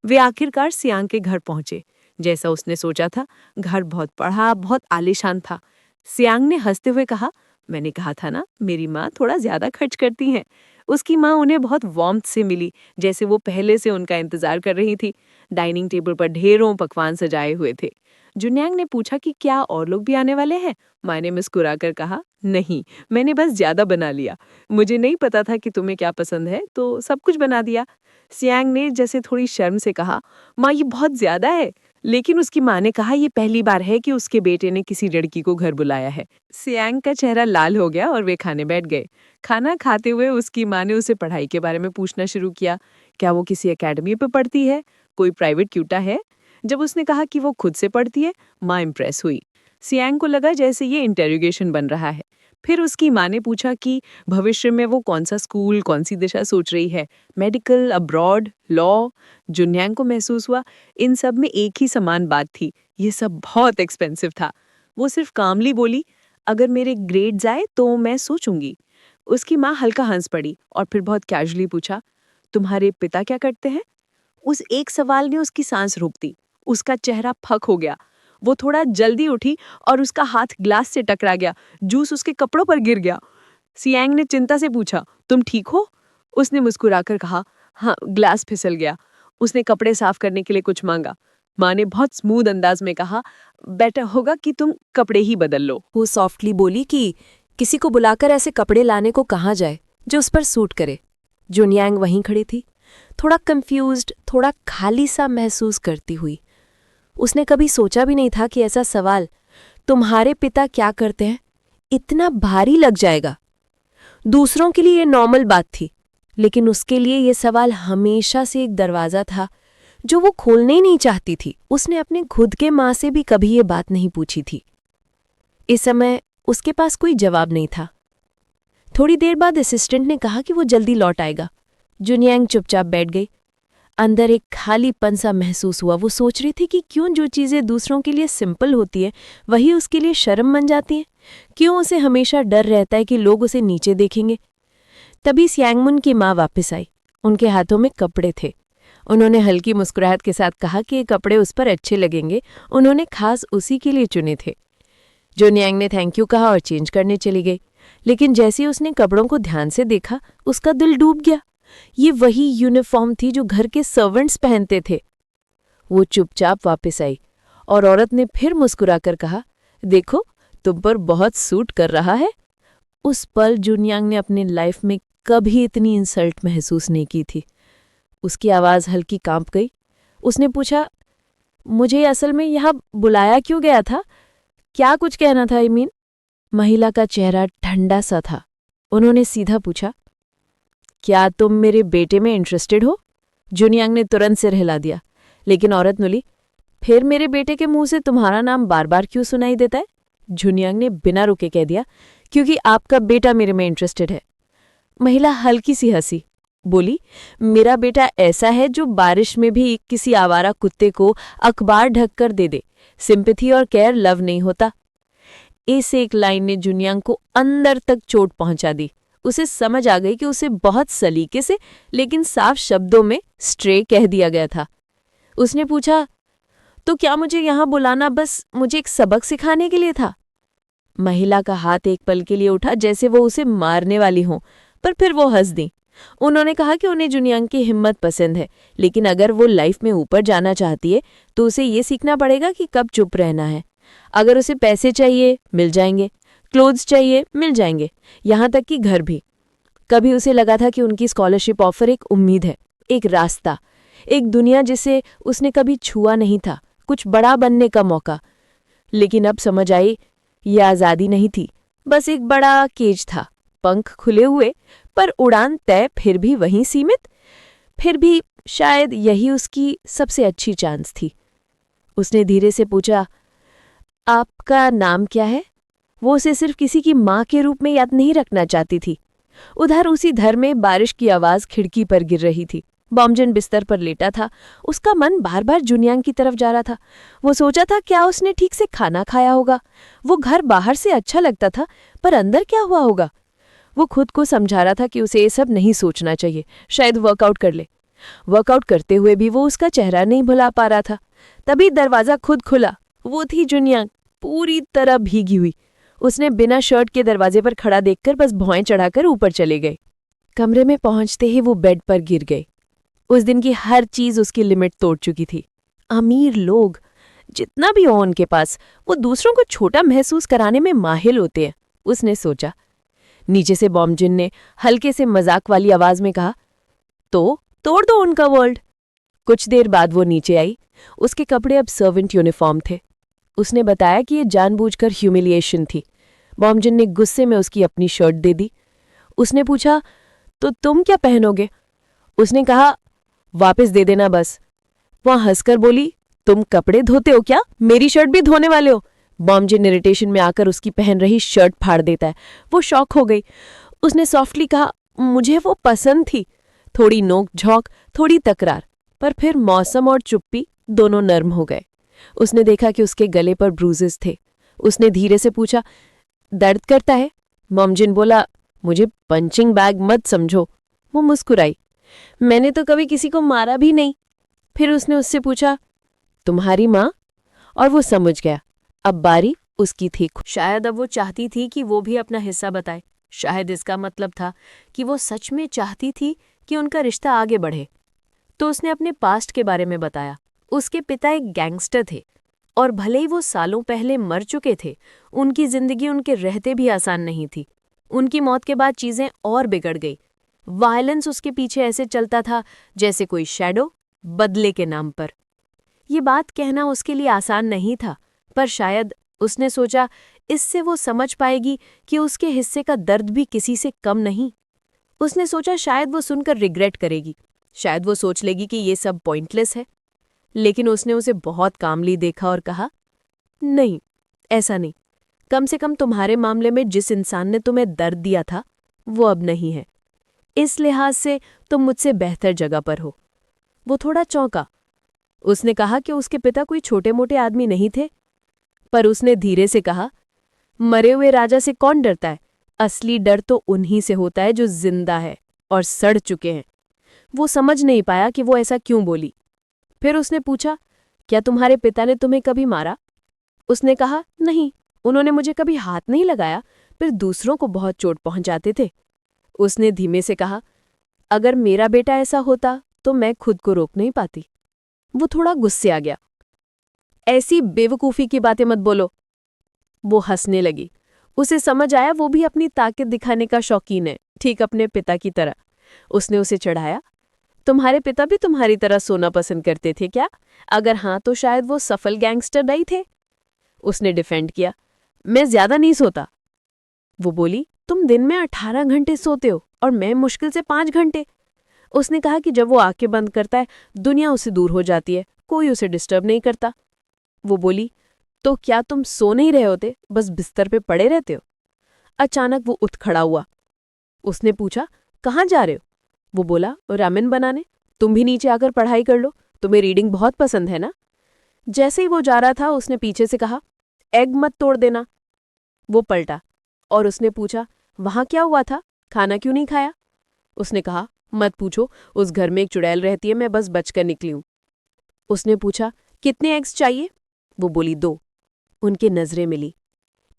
[SPEAKER 3] वे आखिरकार सियांग के घर पहुंचे। जैसा उसने सोचा था, घर बहुत बड़ा, बहुत आलीशान था। सियांग ने हंसते हुए कहा, मैंने कहा था ना, मेरी माँ थोड़ा ज्यादा खर्च करती हैं। उसकी माँ उन्हें बहुत वार्मथ से मिली, जैसे वो पहले से उनका इंतजार कर रही थी। डाइनिंग टेबल पर ढेरों पकवान सजाए हुए थे। जुनियांग ने पूछा कि क्या और लोग भी आने वाले हैं। माँ ने मुस्कुराकर कहा, नहीं, मैंने बस ज्यादा बना लिया। मुझे नहीं पता था कि तुम्हें क्या पसंद है, तो सब कुछ बना दिया। सियांग ने जैसे थोड़ी शर्म से कहा, माँ ये बहुत ज्यादा है। लेकिन उसकी माँ ने कहा, ये पहली बार है कि उसके बेटे ने किसी लड़की को घर बुलाया है। सियांग का चेहरा लाल हो गया और वे खाने बैठ गए। खाना खाते हुए उसकी माँ ने उसे पढ़ाई के बारे में पूछना शुरू किया। क्या वो किसी एकेडमी पे पढ़ती है, कोई प्राइवेट ट्यूटर है? जब उसने कहा कि वो खुद से पढ़ती है, माँ इम्प्रेस हुई। सियांग को लगा जैसे ये इंटेरोगेशन बन रहा है। फिर उसकी माँ ने पूछा कि भविष्य में वो कौन सा स्कूल, कौन सी दिशा सोच रही है, मेडिकल, अब्रॉड, लॉ। जुनियांग को महसूस हुआ इन सब में एक ही समान बात थी, ये सब बहुत एक्सपेंसिव था। वो सिर्फ कामली बोली, अगर मेरे ग्रेड्स आए तो मैं सोचूंगी। उसकी माँ हल्का हंस पड़ी और फिर बहुत कैजुअली पूछा, तुम्हारे पिता क्या करते हैं? उस एक सवाल ने उसकी सांस रोक दी। उसका चेहरा फक हो गया। वो थोड़ा जल्दी उठी और उसका हाथ ग्लास से टकरा गया। जूस उसके कपड़ों पर गिर गया। सियांग ने चिंता से पूछा, तुम ठीक हो? उसने मुस्कुराकर कहा, हाँ, ग्लास फिसल गया। उसने कपड़े साफ करने के लिए कुछ मांगा। माँ ने बहुत स्मूथ अंदाज में कहा, बेटर होगा कि तुम कपड़े ही बदल लो।
[SPEAKER 1] वो सॉफ्टली बोली कि किसी को बुलाकर ऐसे कपड़े लाने को कहा जाए जो उस पर सूट करे। जुनियांग वहीं खड़ी थी, थोड़ा कंफ्यूज्ड, थोड़ा खाली सा महसूस करती हुई। उसने कभी सोचा भी नहीं था कि ऐसा सवाल, तुम्हारे पिता क्या करते हैं, इतना भारी लग जाएगा। दूसरों के लिए ये नॉर्मल बात थी, लेकिन उसके लिए ये सवाल हमेशा से एक दरवाज़ा था जो वो खोलने ही नहीं चाहती थी। उसने अपने खुद के माँ से भी कभी ये बात नहीं पूछी थी। इस समय उसके पास कोई जवाब नहीं था। थोड़ी देर बाद असिस्टेंट ने कहा कि वो जल्दी लौट आएगा। जुनियांग चुपचाप बैठ गई। अंदर एक खालीपन सा महसूस हुआ। वो सोच रही थी कि क्यों जो चीज़ें दूसरों के लिए सिंपल होती हैं वही उसके लिए शर्म बन जाती हैं। क्यों उसे हमेशा डर रहता है कि लोग उसे नीचे देखेंगे। तभी सियांगमुन की माँ वापस आई। उनके हाथों में कपड़े थे। उन्होंने हल्की मुस्कुराहट के साथ कहा कि ये कपड़े उस पर अच्छे लगेंगे, उन्होंने खास उसी के लिए चुने थे। जुनियांग ने थैंक यू कहा और चेंज करने चली गई। लेकिन जैसे उसने कपड़ों को ध्यान से देखा, उसका दिल डूब गया। ये वही यूनिफॉर्म थी जो घर के सर्वेंट्स पहनते थे। वो चुपचाप वापस आई और औरत ने फिर मुस्कुराकर कहा, देखो, तुम पर बहुत सूट कर रहा है। उस पल जुनियांग ने अपनी लाइफ में कभी इतनी इंसल्ट महसूस नहीं की थी। उसकी आवाज़ हल्की कांप गई। उसने पूछा, मुझे असल में यहाँ बुलाया क्यों गया था? क्या कुछ कहना था? महिला का चेहरा ठंडा सा था। उन्होंने सीधा पूछा, क्या तुम मेरे बेटे में इंटरेस्टेड हो? जुनियांग ने तुरंत सिर हिला दिया। लेकिन औरत बोली, फिर मेरे बेटे के मुंह से तुम्हारा नाम बार बार क्यों सुनाई देता है?
[SPEAKER 3] झुनियांग ने बिना रुके कह दिया, क्योंकि आपका बेटा मेरे में इंटरेस्टेड है। महिला हल्की सी हंसी, बोली, मेरा बेटा ऐसा है जो बारिश में भी किसी आवारा कुत्ते को अखबार ढककर दे दे। सिंपैथी और केयर लव नहीं होता। इस एक लाइन ने झुनियांग को अंदर तक चोट पहुंचा दी। उसे समझ आ गई कि उसे बहुत सलीके से लेकिन साफ शब्दों में स्ट्रे कह दिया गया था। उसने पूछा, तो क्या मुझे यहाँ बुलाना बस मुझे एक सबक सिखाने के लिए था? महिला का हाथ एक पल के लिए उठा जैसे वो उसे मारने वाली हो, पर फिर वो हंस दी। उन्होंने कहा कि उन्हें झुनियांग की हिम्मत पसंद है, लेकिन अगर वो लाइफ में ऊपर जाना चाहती है तो उसे ये सीखना पड़ेगा कि कब चुप रहना है। अगर उसे पैसे चाहिए मिल जाएंगे, क्लोथ्स चाहिए मिल जाएंगे, यहाँ तक कि घर भी। कभी उसे लगा था कि उनकी स्कॉलरशिप ऑफर एक उम्मीद है, एक रास्ता, एक दुनिया जिसे उसने कभी छुआ नहीं था, कुछ बड़ा बनने का मौका। लेकिन अब समझ आई, यह आज़ादी नहीं थी, बस एक बड़ा केज था, पंख खुले हुए पर उड़ान तय, फिर भी वहीं सीमित। फिर भी शायद यही उसकी सबसे अच्छी चांस थी। उसने धीरे से पूछा, आपका नाम क्या है? वो उसे सिर्फ किसी की माँ के रूप में याद नहीं रखना चाहती थी। उधर उसी घर में बारिश की आवाज़ खिड़की पर गिर रही थी। बॉमजन बिस्तर पर लेटा था। उसका मन बार बार झुनियांग की तरफ जा रहा था। वो सोचा था, क्या उसने ठीक से खाना खाया होगा? वो घर बाहर से अच्छा लगता था, पर अंदर क्या हुआ होगा? वो खुद को समझा रहा था कि उसे ये सब नहीं सोचना चाहिए, शायद वर्कआउट कर ले। वर्कआउट करते हुए भी वो उसका चेहरा नहीं भुला पा रहा था। तभी दरवाज़ा खुद खुला। वो थी झुनियांग, पूरी तरह भीगी हुई। उसने बिना शर्ट के दरवाजे पर खड़ा देखकर बस भौएं चढ़ाकर ऊपर चले गए। कमरे में पहुंचते ही वो बेड पर गिर गई। उस दिन की हर चीज उसकी लिमिट तोड़ चुकी थी। अमीर लोग, जितना भी हो उनके पास, वो दूसरों को छोटा महसूस कराने में माहिर होते हैं, उसने सोचा। नीचे से बॉमजिन ने हल्के से मजाक वाली आवाज में कहा, तो तोड़ दो उनका वर्ल्ड। कुछ देर बाद वो नीचे आई। उसके कपड़े अब सर्वेंट यूनिफॉर्म थे। उसने बताया कि ये जानबूझकर ह्यूमिलिएशन थी। बॉमजिन ने गुस्से में उसकी अपनी शर्ट दे दी। उसने पूछा, तो तुम क्या पहनोगे? उसने कहा, वापस दे देना बस। वहां हंसकर बोली, तुम कपड़े धोते हो क्या? मेरी शर्ट भी धोने वाले हो? बॉमजिन इरिटेशन में आकर उसकी पहन रही शर्ट फाड़ देता है। वो शॉक हो गई। उसने सॉफ्टली कहा, मुझे वो पसंद थी। थोड़ी नोक झोंक, थोड़ी तकरार, पर फिर मौसम और चुप्पी दोनों नर्म हो गए। उसने देखा कि उसके गले पर ब्रूजेस थे। उसने धीरे से पूछा, दर्द करता है? बॉमजिन बोला, मुझे पंचिंग बैग मत समझो। वो मुस्कुराई, मैंने तो कभी किसी को मारा भी नहीं। फिर उसने उससे पूछा, तुम्हारी माँ? और वो समझ गया, अब बारी उसकी थी।
[SPEAKER 2] शायद अब वो चाहती थी कि वो भी अपना हिस्सा बताए। शायद इसका मतलब था कि वो सच में चाहती थी कि उनका रिश्ता आगे बढ़े। तो उसने अपने पास्ट के बारे में बताया। उसके पिता एक गैंगस्टर थे, और भले ही वो सालों पहले मर चुके थे, उनकी जिंदगी उनके रहते भी आसान नहीं थी। उनकी मौत के बाद चीजें और बिगड़ गई। वायलेंस उसके पीछे ऐसे चलता था जैसे कोई शैडो, बदले के नाम पर। ये बात कहना उसके लिए आसान नहीं था, पर शायद उसने सोचा, इससे वो समझ पाएगी कि उसके हिस्से का दर्द भी किसी से कम नहीं। उसने सोचा शायद वो सुनकर रिग्रेट करेगी, शायद वो सोच लेगी कि ये सब पॉइंटलेस है। लेकिन उसने उसे बहुत कामली देखा और कहा, नहीं, ऐसा नहीं। कम से कम तुम्हारे मामले में जिस इंसान ने तुम्हें दर्द दिया था वो अब नहीं है। इस लिहाज से तुम मुझसे बेहतर जगह पर हो। वो थोड़ा चौंका। उसने कहा कि उसके पिता कोई छोटे मोटे आदमी नहीं थे, पर उसने धीरे से कहा, मरे हुए राजा से कौन डरता है? असली डर तो उन्हीं से होता है जो जिंदा है और सड़ चुके हैं। वो समझ नहीं पाया कि वो ऐसा क्यों बोली। फिर उसने पूछा, क्या तुम्हारे पिता ने तुम्हें कभी मारा? उसने कहा, नहीं, उन्होंने मुझे कभी हाथ नहीं लगाया, पर दूसरों को बहुत चोट पहुंचाते थे। उसने धीमे से कहा, अगर मेरा बेटा ऐसा होता तो मैं खुद को रोक नहीं पाती। वो थोड़ा गुस्से आ गया। ऐसी बेवकूफ़ी की बातें मत बोलो। वो हंसने लगी। उसे समझ आया वो भी अपनी ताकत दिखाने का शौकीन है, ठीक अपने पिता की तरह। उसने उसे चढ़ाया, तुम्हारे पिता भी तुम्हारी तरह सोना पसंद करते थे क्या? अगर हाँ तो शायद वो सफल गैंगस्टर नहीं थे। उसने डिफेंड किया, मैं ज्यादा नहीं सोता। वो बोली, तुम दिन में 18 घंटे सोते हो और मैं मुश्किल से 5 घंटे। उसने कहा कि जब वो आंखें बंद करता है दुनिया उससे दूर हो जाती है, कोई उसे डिस्टर्ब नहीं करता। वो बोली, तो क्या तुम सो नहीं रहे होते, बस बिस्तर पे पड़े रहते हो? अचानक वो उठ खड़ा हुआ। उसने पूछा, कहाँ जा रहे हो? वो बोला, रामेन बनाने। तुम भी नीचे आकर पढ़ाई कर लो, तुम्हें रीडिंग बहुत पसंद है ना? जैसे ही वो जा रहा था उसने पीछे से कहा, एग मत तोड़ देना। वो पलटा और उसने पूछा, वहां क्या हुआ था, खाना क्यों नहीं खाया? उसने कहा, मत पूछो, उस घर में एक चुड़ैल रहती है, मैं बस बचकर निकली हूं। उसने पूछा, कितने एग्स चाहिए? वो बोली, 2। उनकी नजरें मिली।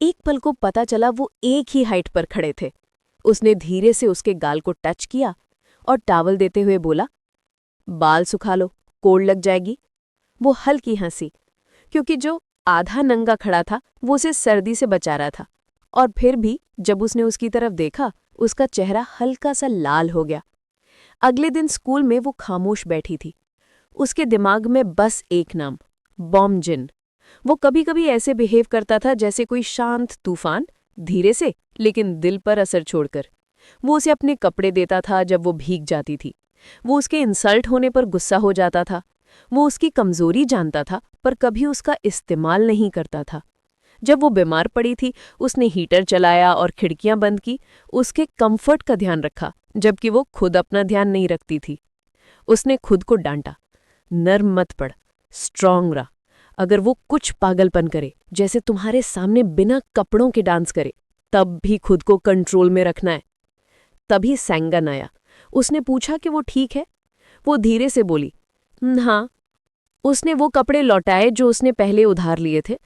[SPEAKER 2] एक पल को पता चला वो एक ही हाइट पर खड़े थे। उसने धीरे से उसके गाल को टच किया और टॉवल देते हुए बोला, बाल सुखा लो, कोल्ड लग जाएगी। वो हल्की हंसी, क्योंकि जो आधा नंगा खड़ा था वो उसे सर्दी से बचा रहा था। और फिर भी जब उसने उसकी तरफ देखा, उसका चेहरा हल्का सा लाल हो गया। अगले दिन स्कूल में वो खामोश बैठी थी। उसके दिमाग में बस एक नाम, बॉमजिन। वो कभी कभी ऐसे बिहेव करता था जैसे कोई शांत तूफान, धीरे से लेकिन दिल पर असर छोड़कर। वो उसे अपने कपड़े देता था जब वो भीग जाती थी। वो उसके इंसल्ट होने पर गुस्सा हो जाता था। वो उसकी कमजोरी जानता था पर कभी उसका इस्तेमाल नहीं करता था। जब वो बीमार पड़ी थी उसने हीटर चलाया और खिड़कियां बंद की, उसके कंफर्ट का ध्यान रखा, जबकि वो खुद अपना ध्यान नहीं रखती थी। उसने खुद को डांटा, नर्म मत पड़, स्ट्रांग रहा। अगर वो कुछ पागलपन करे, जैसे तुम्हारे सामने बिना कपड़ों के डांस करे, तब भी खुद को कंट्रोल में रखना है। तभी सैंगन आया। उसने पूछा कि वो ठीक है? वो धीरे से बोली, हाँ। उसने वो कपड़े लौटाए जो उसने पहले उधार लिए थे,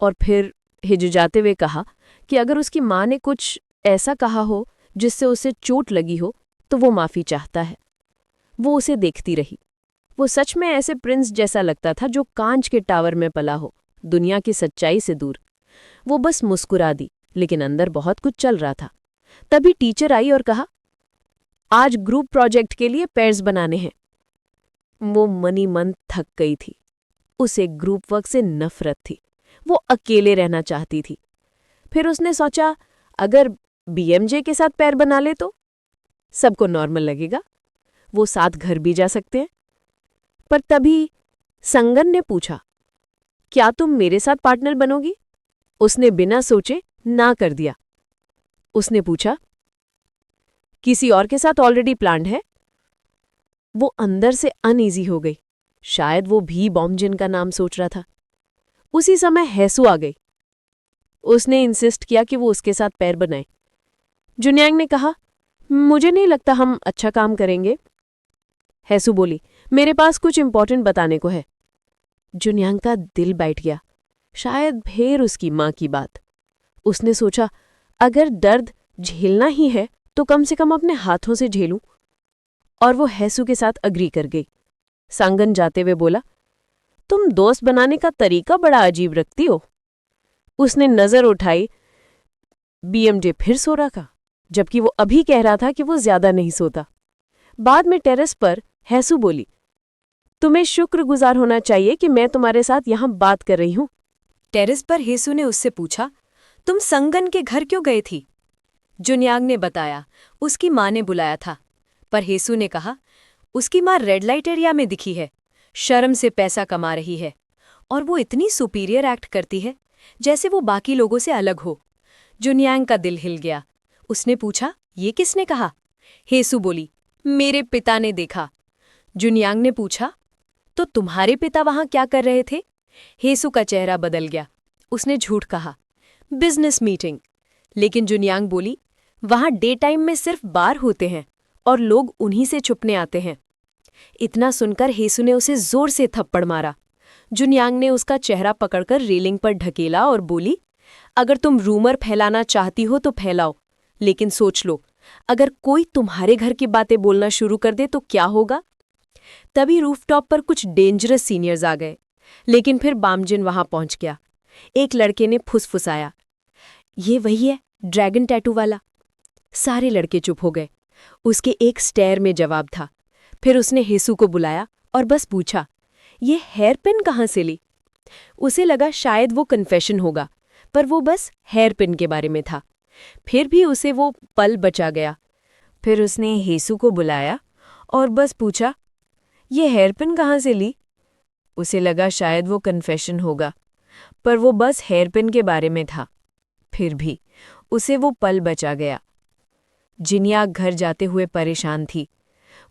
[SPEAKER 2] और फिर हिचकिचाते हुए कहा कि अगर उसकी माँ ने कुछ ऐसा कहा हो जिससे उसे चोट लगी हो तो वो माफ़ी चाहता है। वो उसे देखती रही। वो सच में ऐसे प्रिंस जैसा लगता था जो कांच के टावर में पला हो, दुनिया की सच्चाई से दूर। वो बस मुस्कुरा दी, लेकिन अंदर बहुत कुछ चल रहा था। तभी टीचर आई और कहा, आज ग्रुप प्रोजेक्ट के लिए पेयर्स बनाने हैं। वो मनी मन थक गई थी। उसे ग्रुप वर्क से नफरत थी। वो अकेले रहना चाहती थी। फिर उसने सोचा, अगर बीएमजे के साथ पैर बना ले तो सबको नॉर्मल लगेगा, वो साथ घर भी जा सकते हैं। पर तभी संगन ने पूछा, क्या तुम मेरे साथ पार्टनर बनोगी? उसने बिना सोचे ना कर दिया। उसने पूछा, किसी और के साथ ऑलरेडी प्लान्ड है? वो अंदर से अनईजी हो गई। शायद वो भी बॉमजिन का नाम सोच रहा था। उसी समय हैसू आ गई। उसने इंसिस्ट किया कि वो उसके साथ पैर बनाए। जुनियांग ने कहा, मुझे नहीं लगता हम अच्छा काम करेंगे। हैसू बोली, मेरे पास कुछ इंपॉर्टेंट बताने को है। जुनियांग का दिल बैठ गया। शायद फिर उसकी माँ की बात। उसने सोचा, अगर दर्द झेलना ही है तो कम से कम अपने हाथों से झेलूं। और वो हैसू के साथ अग्री कर गई। सांगन जाते हुए बोला, तुम दोस्त बनाने का तरीका बड़ा अजीब रखती हो। उसने नजर उठाई। बीएमजे फिर सो रहा था, जबकि वो अभी कह रहा था कि वो ज्यादा नहीं सोता। बाद में टेरेस पर हैसू बोली, तुम्हें शुक्रगुजार होना चाहिए कि मैं तुम्हारे साथ यहां बात कर रही हूं। टेरेस पर हेसू ने उससे पूछा, तुम संगन के घर क्यों गई थी? जुनियांग ने बताया, उसकी माँ ने बुलाया था। पर हेसू ने कहा, उसकी माँ रेड लाइट एरिया में दिखी है, शर्म से पैसा कमा रही है, और वो इतनी सुपीरियर एक्ट करती है जैसे वो बाकी लोगों से अलग हो। जुनियांग का दिल हिल गया। उसने पूछा, ये किसने कहा? हेसू बोली, मेरे पिता ने देखा। जुनियांग ने पूछा, तो तुम्हारे पिता वहां क्या कर रहे थे? हेसू का चेहरा बदल गया। उसने झूठ कहा, बिजनेस मीटिंग। लेकिन जुनियांग बोली, वहां डे टाइम में सिर्फ बार होते हैं और लोग उन्हीं से छुपने आते हैं। इतना सुनकर हेसू ने उसे जोर से थप्पड़ मारा। जुनियांग ने उसका चेहरा पकड़कर रेलिंग पर ढकेला और बोली, अगर तुम रूमर फैलाना चाहती हो तो फैलाओ, लेकिन सोच लो, अगर कोई तुम्हारे घर की बातें बोलना शुरू कर दे तो क्या होगा? तभी रूफटॉप पर कुछ डेंजरस सीनियर्स आ गए, लेकिन फिर बामजिन वहां पहुंच गया। एक लड़के ने फुसफुसाया, ये वही है, ड्रैगन टैटू वाला। सारे लड़के चुप हो गए। उसके एक स्टेयर में जवाब था। फिर उसने हेसू को बुलाया और बस पूछा, ये हेयर पिन कहाँ से ली? उसे लगा शायद वो कन्फेशन होगा, पर वो बस हेयर पिन के बारे में था। फिर भी उसे वो पल बचा गया। फिर उसने हेसू को बुलाया और बस पूछा, ये हेयर पिन कहाँ से ली? उसे लगा शायद वो कन्फेशन होगा, पर वो बस हेयरपिन के बारे में था। फिर भी उसे वो पल बचा गया। जिन्याक घर जाते हुए परेशान थी।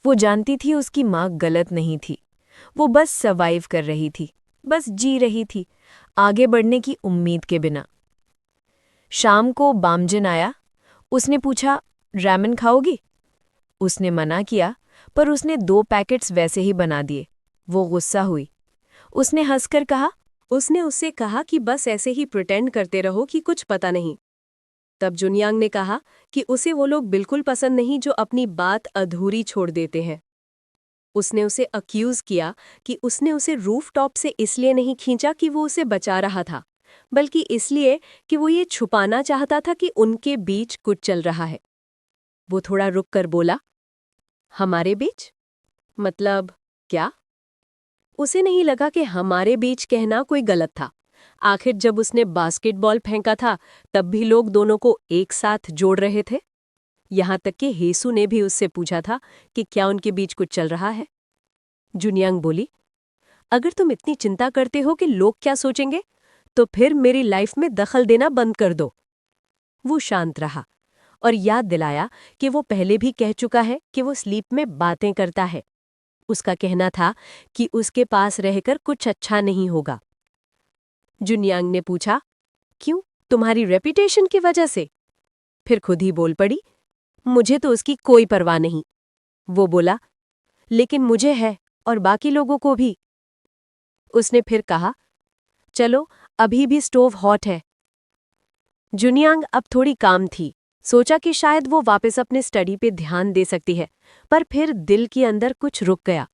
[SPEAKER 2] वो जानती थी उसकी माँ गलत नहीं थी। वो बस सर्वाइव कर रही थी, बस जी रही थी, आगे बढ़ने की उम्मीद के बिना। शाम को बामजिन आया। उसने पूछा, रैमन खाओगी? उसने मना किया, पर उसने 2 पैकेट्स वैसे ही बना दिए। वो गुस्सा हुई। उसने हंसकर कहा,
[SPEAKER 1] उसने उससे कहा कि बस ऐसे ही प्रिटेंड करते रहो कि कुछ पता नहीं। तब जुनियांग ने कहा कि उसे वो लोग बिल्कुल पसंद नहीं जो अपनी बात अधूरी छोड़ देते हैं। उसने उसे अक्यूज किया कि उसने उसे रूफटॉप से इसलिए नहीं खींचा कि वो उसे बचा रहा था, बल्कि इसलिए कि वो ये छुपाना चाहता था कि उनके बीच कुछ चल रहा है। वो थोड़ा रुक कर बोला, हमारे बीच? मतलब क्या? उसे नहीं लगा कि हमारे बीच कहना कोई गलत था। आखिर जब उसने बास्केटबॉल फेंका था तब भी लोग दोनों को एक साथ जोड़ रहे थे। यहां तक कि हेसू ने भी उससे पूछा था कि क्या उनके बीच कुछ चल रहा है। जुनियांग बोली, अगर तुम इतनी चिंता करते हो कि लोग क्या सोचेंगे तो फिर मेरी लाइफ में दखल देना बंद कर दो। वो शांत रहा और याद दिलाया कि वो पहले भी कह चुका है कि वो स्लीप में बातें करता है। उसका कहना था कि उसके पास रहकर कुछ अच्छा नहीं होगा। जुनियांग ने पूछा, क्यों? तुम्हारी रेपुटेशन की वजह से? फिर खुद ही बोल पड़ी, मुझे तो उसकी कोई परवाह नहीं। वो बोला, लेकिन मुझे है और बाकी लोगों को भी। उसने फिर कहा, चलो अभी भी स्टोव हॉट है। जुनियांग अब थोड़ी काम थी। सोचा कि शायद वो वापस अपने स्टडी पे ध्यान दे सकती है, पर फिर दिल के अंदर कुछ रुक गया।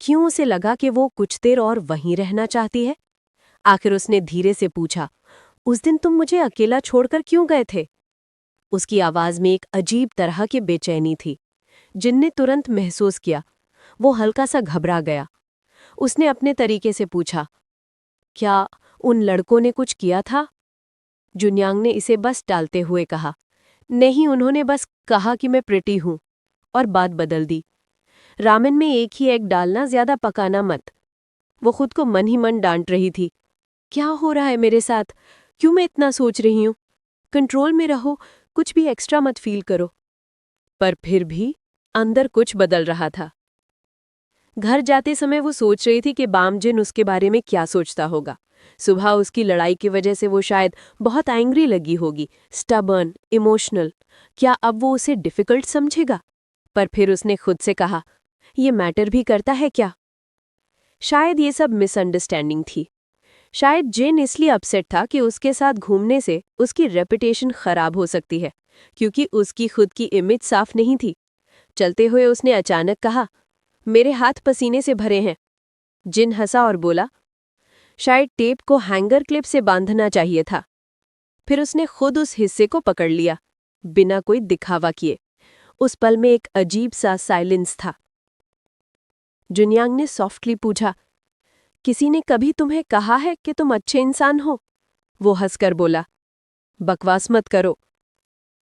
[SPEAKER 1] क्यों उसे लगा कि वो कुछ देर और वहीं रहना चाहती है। आखिर उसने धीरे से पूछा, उस दिन तुम मुझे अकेला छोड़कर क्यों गए थे? उसकी आवाज में एक अजीब तरह की बेचैनी थी। जिन ने तुरंत महसूस किया। वो हल्का सा घबरा गया। उसने अपने तरीके से पूछा, क्या उन लड़कों ने कुछ किया था? जुनियांग ने इसे बस टालते हुए कहा, नहीं, उन्होंने बस कहा कि मैं प्रिटी हूं, और बात बदल दी। रामेन में एक ही एग डालना, ज्यादा पकाना मत। वो खुद को मन ही मन डांट रही थी। क्या हो रहा है मेरे साथ? क्यों मैं इतना सोच रही हूं? कंट्रोल में रहो, कुछ भी एक्स्ट्रा मत फील करो। पर फिर भी अंदर कुछ बदल रहा था। घर जाते समय वो सोच रही थी कि बामजिन उसके बारे में क्या सोचता होगा। सुबह उसकी लड़ाई की वजह से वो शायद बहुत एंग्री लगी होगी, स्टबर्न, इमोशनल। क्या अब वो उसे डिफिकल्ट समझेगा? पर फिर उसने खुद से कहा, ये मैटर भी करता है क्या? शायद ये सब मिसअंडरस्टैंडिंग थी। शायद जिन इसलिए अपसेट था कि उसके साथ घूमने से उसकी रेपुटेशन खराब हो सकती है, क्योंकि उसकी खुद की इमेज साफ नहीं थी। चलते हुए उसने अचानक कहा, मेरे हाथ पसीने से भरे हैं। जिन हंसा और बोला, शायद टेप को हैंगर क्लिप से बांधना चाहिए था। फिर उसने खुद उस हिस्से को पकड़ लिया, बिना कोई दिखावा किए। उस पल में एक अजीब सा साइलेंस था। जुनियांग ने सॉफ्टली पूछा, किसी ने कभी तुम्हें कहा है कि तुम अच्छे इंसान हो? वो हंसकर बोला, बकवास मत करो।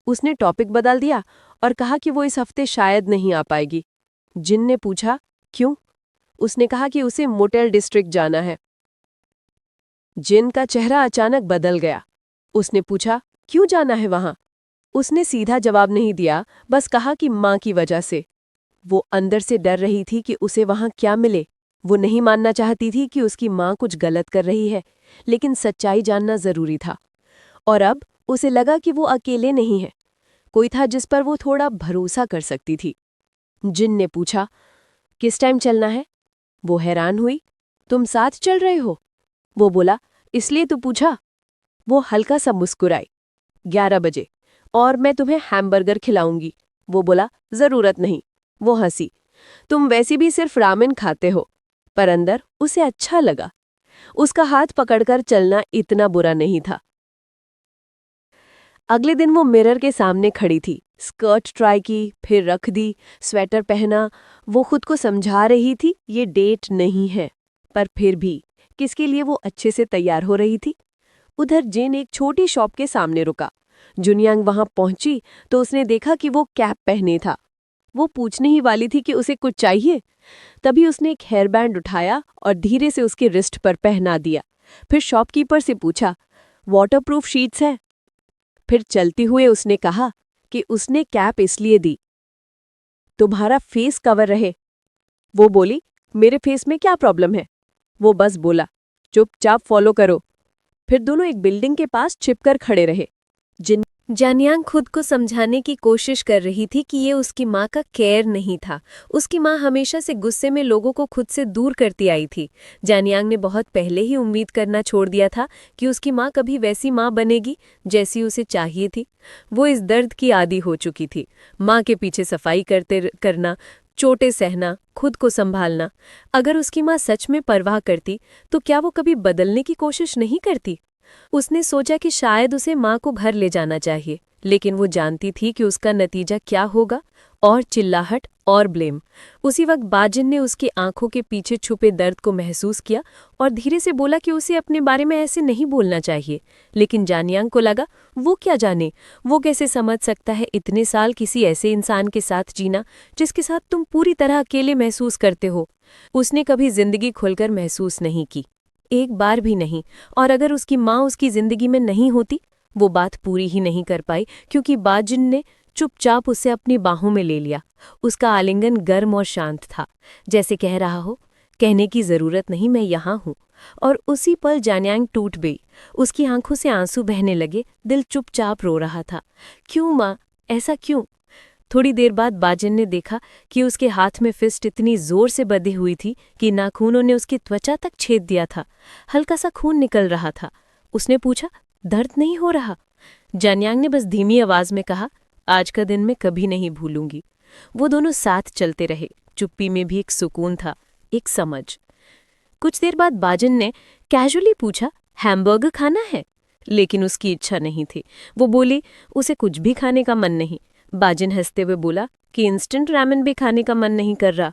[SPEAKER 1] उसने टॉपिक बदल दिया और कहा कि वो इस हफ्ते शायद नहीं आ पाएगी। जिन ने पूछा, क्यों? उसने कहा कि उसे मोटेल डिस्ट्रिक्ट जाना है। जिन का चेहरा अचानक बदल गया। उसने पूछा, क्यों जाना है वहां? उसने सीधा जवाब नहीं दिया, बस कहा कि मां की वजह से। वो अंदर से डर रही थी कि उसे वहां क्या मिले। वो नहीं मानना चाहती थी कि उसकी मां कुछ गलत कर रही है, लेकिन सच्चाई जानना जरूरी था। और अब उसे लगा कि वो अकेले नहीं है। कोई था जिस पर वो थोड़ा भरोसा कर सकती थी। जिन ने पूछा, किस टाइम चलना है? वो हैरान हुई, तुम साथ चल रहे हो? वो बोला, इसलिए तो पूछा। वो हल्का सा मुस्कुराई, 11 बजे, और मैं तुम्हें हैमबर्गर खिलाऊंगी। वो बोला, जरूरत नहीं। वो हंसी, तुम वैसे भी सिर्फ रामेन खाते हो। पर अंदर उसे अच्छा लगा। उसका हाथ पकड़कर चलना इतना बुरा नहीं था। अगले दिन वो मिरर के सामने खड़ी थी। स्कर्ट ट्राई की, फिर रख दी, स्वेटर पहना। वो खुद को समझा रही थी ये डेट नहीं है, पर फिर भी किसके लिए वो अच्छे से तैयार हो रही थी। उधर जिन एक छोटी शॉप के सामने रुका। जुनियांग वहां पहुंची तो उसने देखा कि वो कैप पहने था। वो पूछने ही वाली थी कि उसे कुछ चाहिए, तभी उसने एक हेयर बैंड उठाया और धीरे से उसके रिस्ट पर पहना दिया।
[SPEAKER 2] फिर शॉपकीपर से पूछा, वाटरप्रूफ शीट्स हैं? फिर चलते हुए उसने कहा कि उसने कैप इसलिए दी, तुम्हारा फेस कवर रहे। वो बोली, मेरे फेस में क्या प्रॉब्लम है? वो बस बोला, चुपचाप फॉलो करो। फिर दोनों एक बिल्डिंग के पास छिपकर खड़े रहे।
[SPEAKER 1] जानियांग खुद को समझाने की कोशिश कर रही थी कि ये उसकी माँ का केयर नहीं था। उसकी माँ हमेशा से गुस्से में लोगों को खुद से दूर करती आई थी। जानियांग ने बहुत पहले ही उम्मीद करना छोड़ दिया था कि उसकी माँ कभी वैसी माँ बनेगी जैसी उसे चाहिए थी। वो इस दर्द की आदी हो चुकी थी। माँ के पीछे सफाई करना, चोटें सहना, खुद को संभालना। अगर उसकी माँ सच में परवाह करती तो क्या वो कभी बदलने की कोशिश नहीं करती? उसने सोचा कि शायद उसे माँ को घर ले जाना चाहिए, लेकिन वो जानती थी कि उसका नतीजा क्या होगा, और चिल्लाहट और ब्लेम। उसी वक्त बाजिन ने उसकी आंखों के पीछे छुपे दर्द को महसूस किया और धीरे से बोला कि उसे अपने बारे में ऐसे नहीं बोलना चाहिए। लेकिन जानियांग को लगा, वो क्या जाने, वो कैसे समझ सकता है इतने साल किसी ऐसे इंसान के साथ जीना जिसके साथ तुम पूरी तरह अकेले महसूस करते हो। उसने कभी जिंदगी खुलकर महसूस नहीं की, एक बार भी नहीं। और अगर उसकी माँ उसकी जिंदगी में नहीं होती, वो बात पूरी ही नहीं कर पाई, क्योंकि बाजिन ने चुपचाप उसे अपनी बाहों में ले लिया। उसका आलिंगन गर्म और शांत था, जैसे कह रहा हो, कहने की जरूरत नहीं, मैं यहाँ हूँ। और उसी पल जानियांग टूट गई। उसकी आंखों से आंसू बहने लगे, दिल चुपचाप रो रहा था। क्यों माँ, ऐसा क्यों? थोड़ी देर बाद बाजिन ने देखा कि उसके हाथ में फिस्ट इतनी जोर से बंधी हुई थी कि नाखूनों ने उसकी त्वचा तक छेद दिया था। हल्का सा खून निकल रहा था। उसने पूछा, दर्द नहीं हो रहा? जानियांग ने बस धीमी आवाज में कहा, आज का दिन मैं कभी नहीं भूलूंगी। वो दोनों साथ चलते रहे। चुप्पी में भी एक सुकून था, एक समझ। कुछ देर बाद बाजिन ने कैजुअली पूछा, हैमबर्गर खाना है? लेकिन उसकी इच्छा नहीं थी। वो बोली, उसे कुछ भी खाने का मन नहीं। बाजिन हंसते हुए बोला कि इंस्टेंट रामेन भी खाने का मन नहीं कर रहा।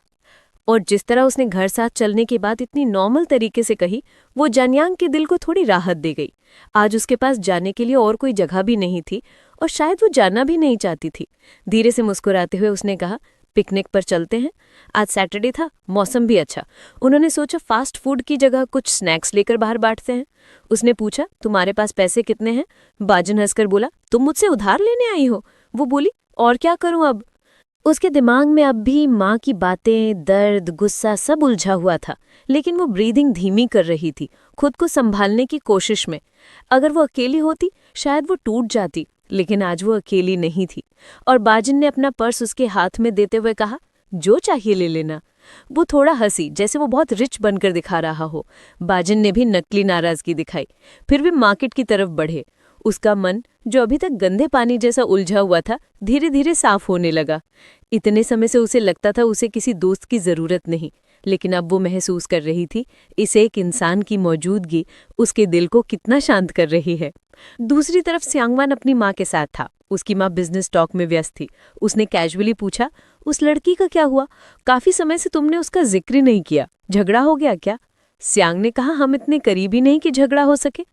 [SPEAKER 1] और जिस तरह उसने घर साथ चलने के बाद इतनी नॉर्मल तरीके से कही, वो जानियांग के दिल को थोड़ी राहत दे गई। आज उसके पास जाने के लिए और कोई जगह भी नहीं थी, और शायद वो जाना भी नहीं चाहती थी। धीरे से मुस्कुराते हुए उसने कहा, पिकनिक पर चलते हैं? आज सैटरडे था, मौसम भी अच्छा। उन्होंने सोचा फास्ट फूड की जगह कुछ स्नैक्स लेकर बाहर बांटते हैं। उसने पूछा, तुम्हारे पास पैसे कितने हैं? बाजिन हंसकर बोला, तुम मुझसे उधार लेने आई हो? वो बोली, और क्या करूं अब? उसके दिमाग में अब भी माँ की बातें, दर्द, गुस्सा सब उलझा हुआ था, लेकिन वो ब्रीदिंग धीमी कर रही थी, खुद को संभालने की कोशिश में। अगर वो अकेली होती शायद वो टूट जाती, लेकिन आज वो अकेली नहीं थी। और बाजिन ने अपना पर्स उसके हाथ में देते हुए कहा, जो चाहिए ले लेना। वो थोड़ा हंसी, जैसे वो बहुत रिच बनकर दिखा रहा हो। बाजिन ने भी नकली नाराजगी दिखाई। फिर वे मार्केट की तरफ बढ़े। उसका मन, जो अभी तक गंदे पानी जैसा उलझा हुआ था, धीरे धीरे साफ होने लगा। इतने समय से उसे लगता था उसे किसी दोस्त की जरूरत नहीं, लेकिन अब वो महसूस कर रही थी, इसे एक इंसान की मौजूदगी उसके दिल को कितना शांत कर रही है। दूसरी तरफ स्यांगवान अपनी माँ के साथ था। उसकी माँ बिजनेस टॉक में व्यस्त थी। उसने कैजुअली पूछा, उस लड़की का क्या हुआ? काफी समय से तुमने उसका जिक्र ही नहीं किया, झगड़ा हो गया क्या? स्यांग ने कहा, हम इतने करीबी नहीं कि झगड़ा हो सके।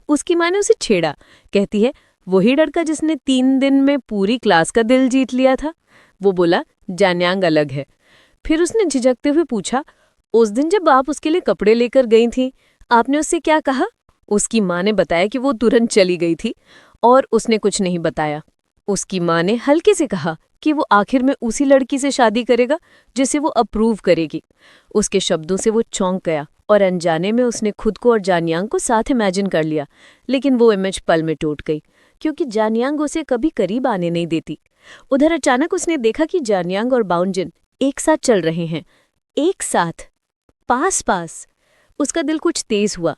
[SPEAKER 1] उसकी माँ ने उसे छेड़ा, कहती है, वही लड़का जिसने 3 दिन में पूरी क्लास का दिल जीत लिया था। वो बोला, जानियांग अलग है। फिर उसने झिझकते हुए पूछा, उस दिन जब आप उसके लिए कपड़े लेकर गई थी, आपने उससे क्या कहा? उसकी माँ ने बताया कि वो तुरंत चली गई थी और उसने कुछ नहीं बताया। उसकी माँ ने हल्के से कहा कि वो आखिर में उसी लड़की से शादी करेगा जिसे वो अप्रूव करेगी। उसके शब्दों से वो चौंक गया और अनजाने में उसने खुद को और जानियांग को साथ इमेजिन कर लिया, लेकिन वो इमेज पल में टूट गई, क्योंकि जानियांग उसे कभी करीब आने नहीं देती। उधर अचानक उसने देखा कि जानियांग और बाउंजिन एक साथ चल रहे हैं, एक साथ, पास पास। उसका दिल कुछ तेज हुआ,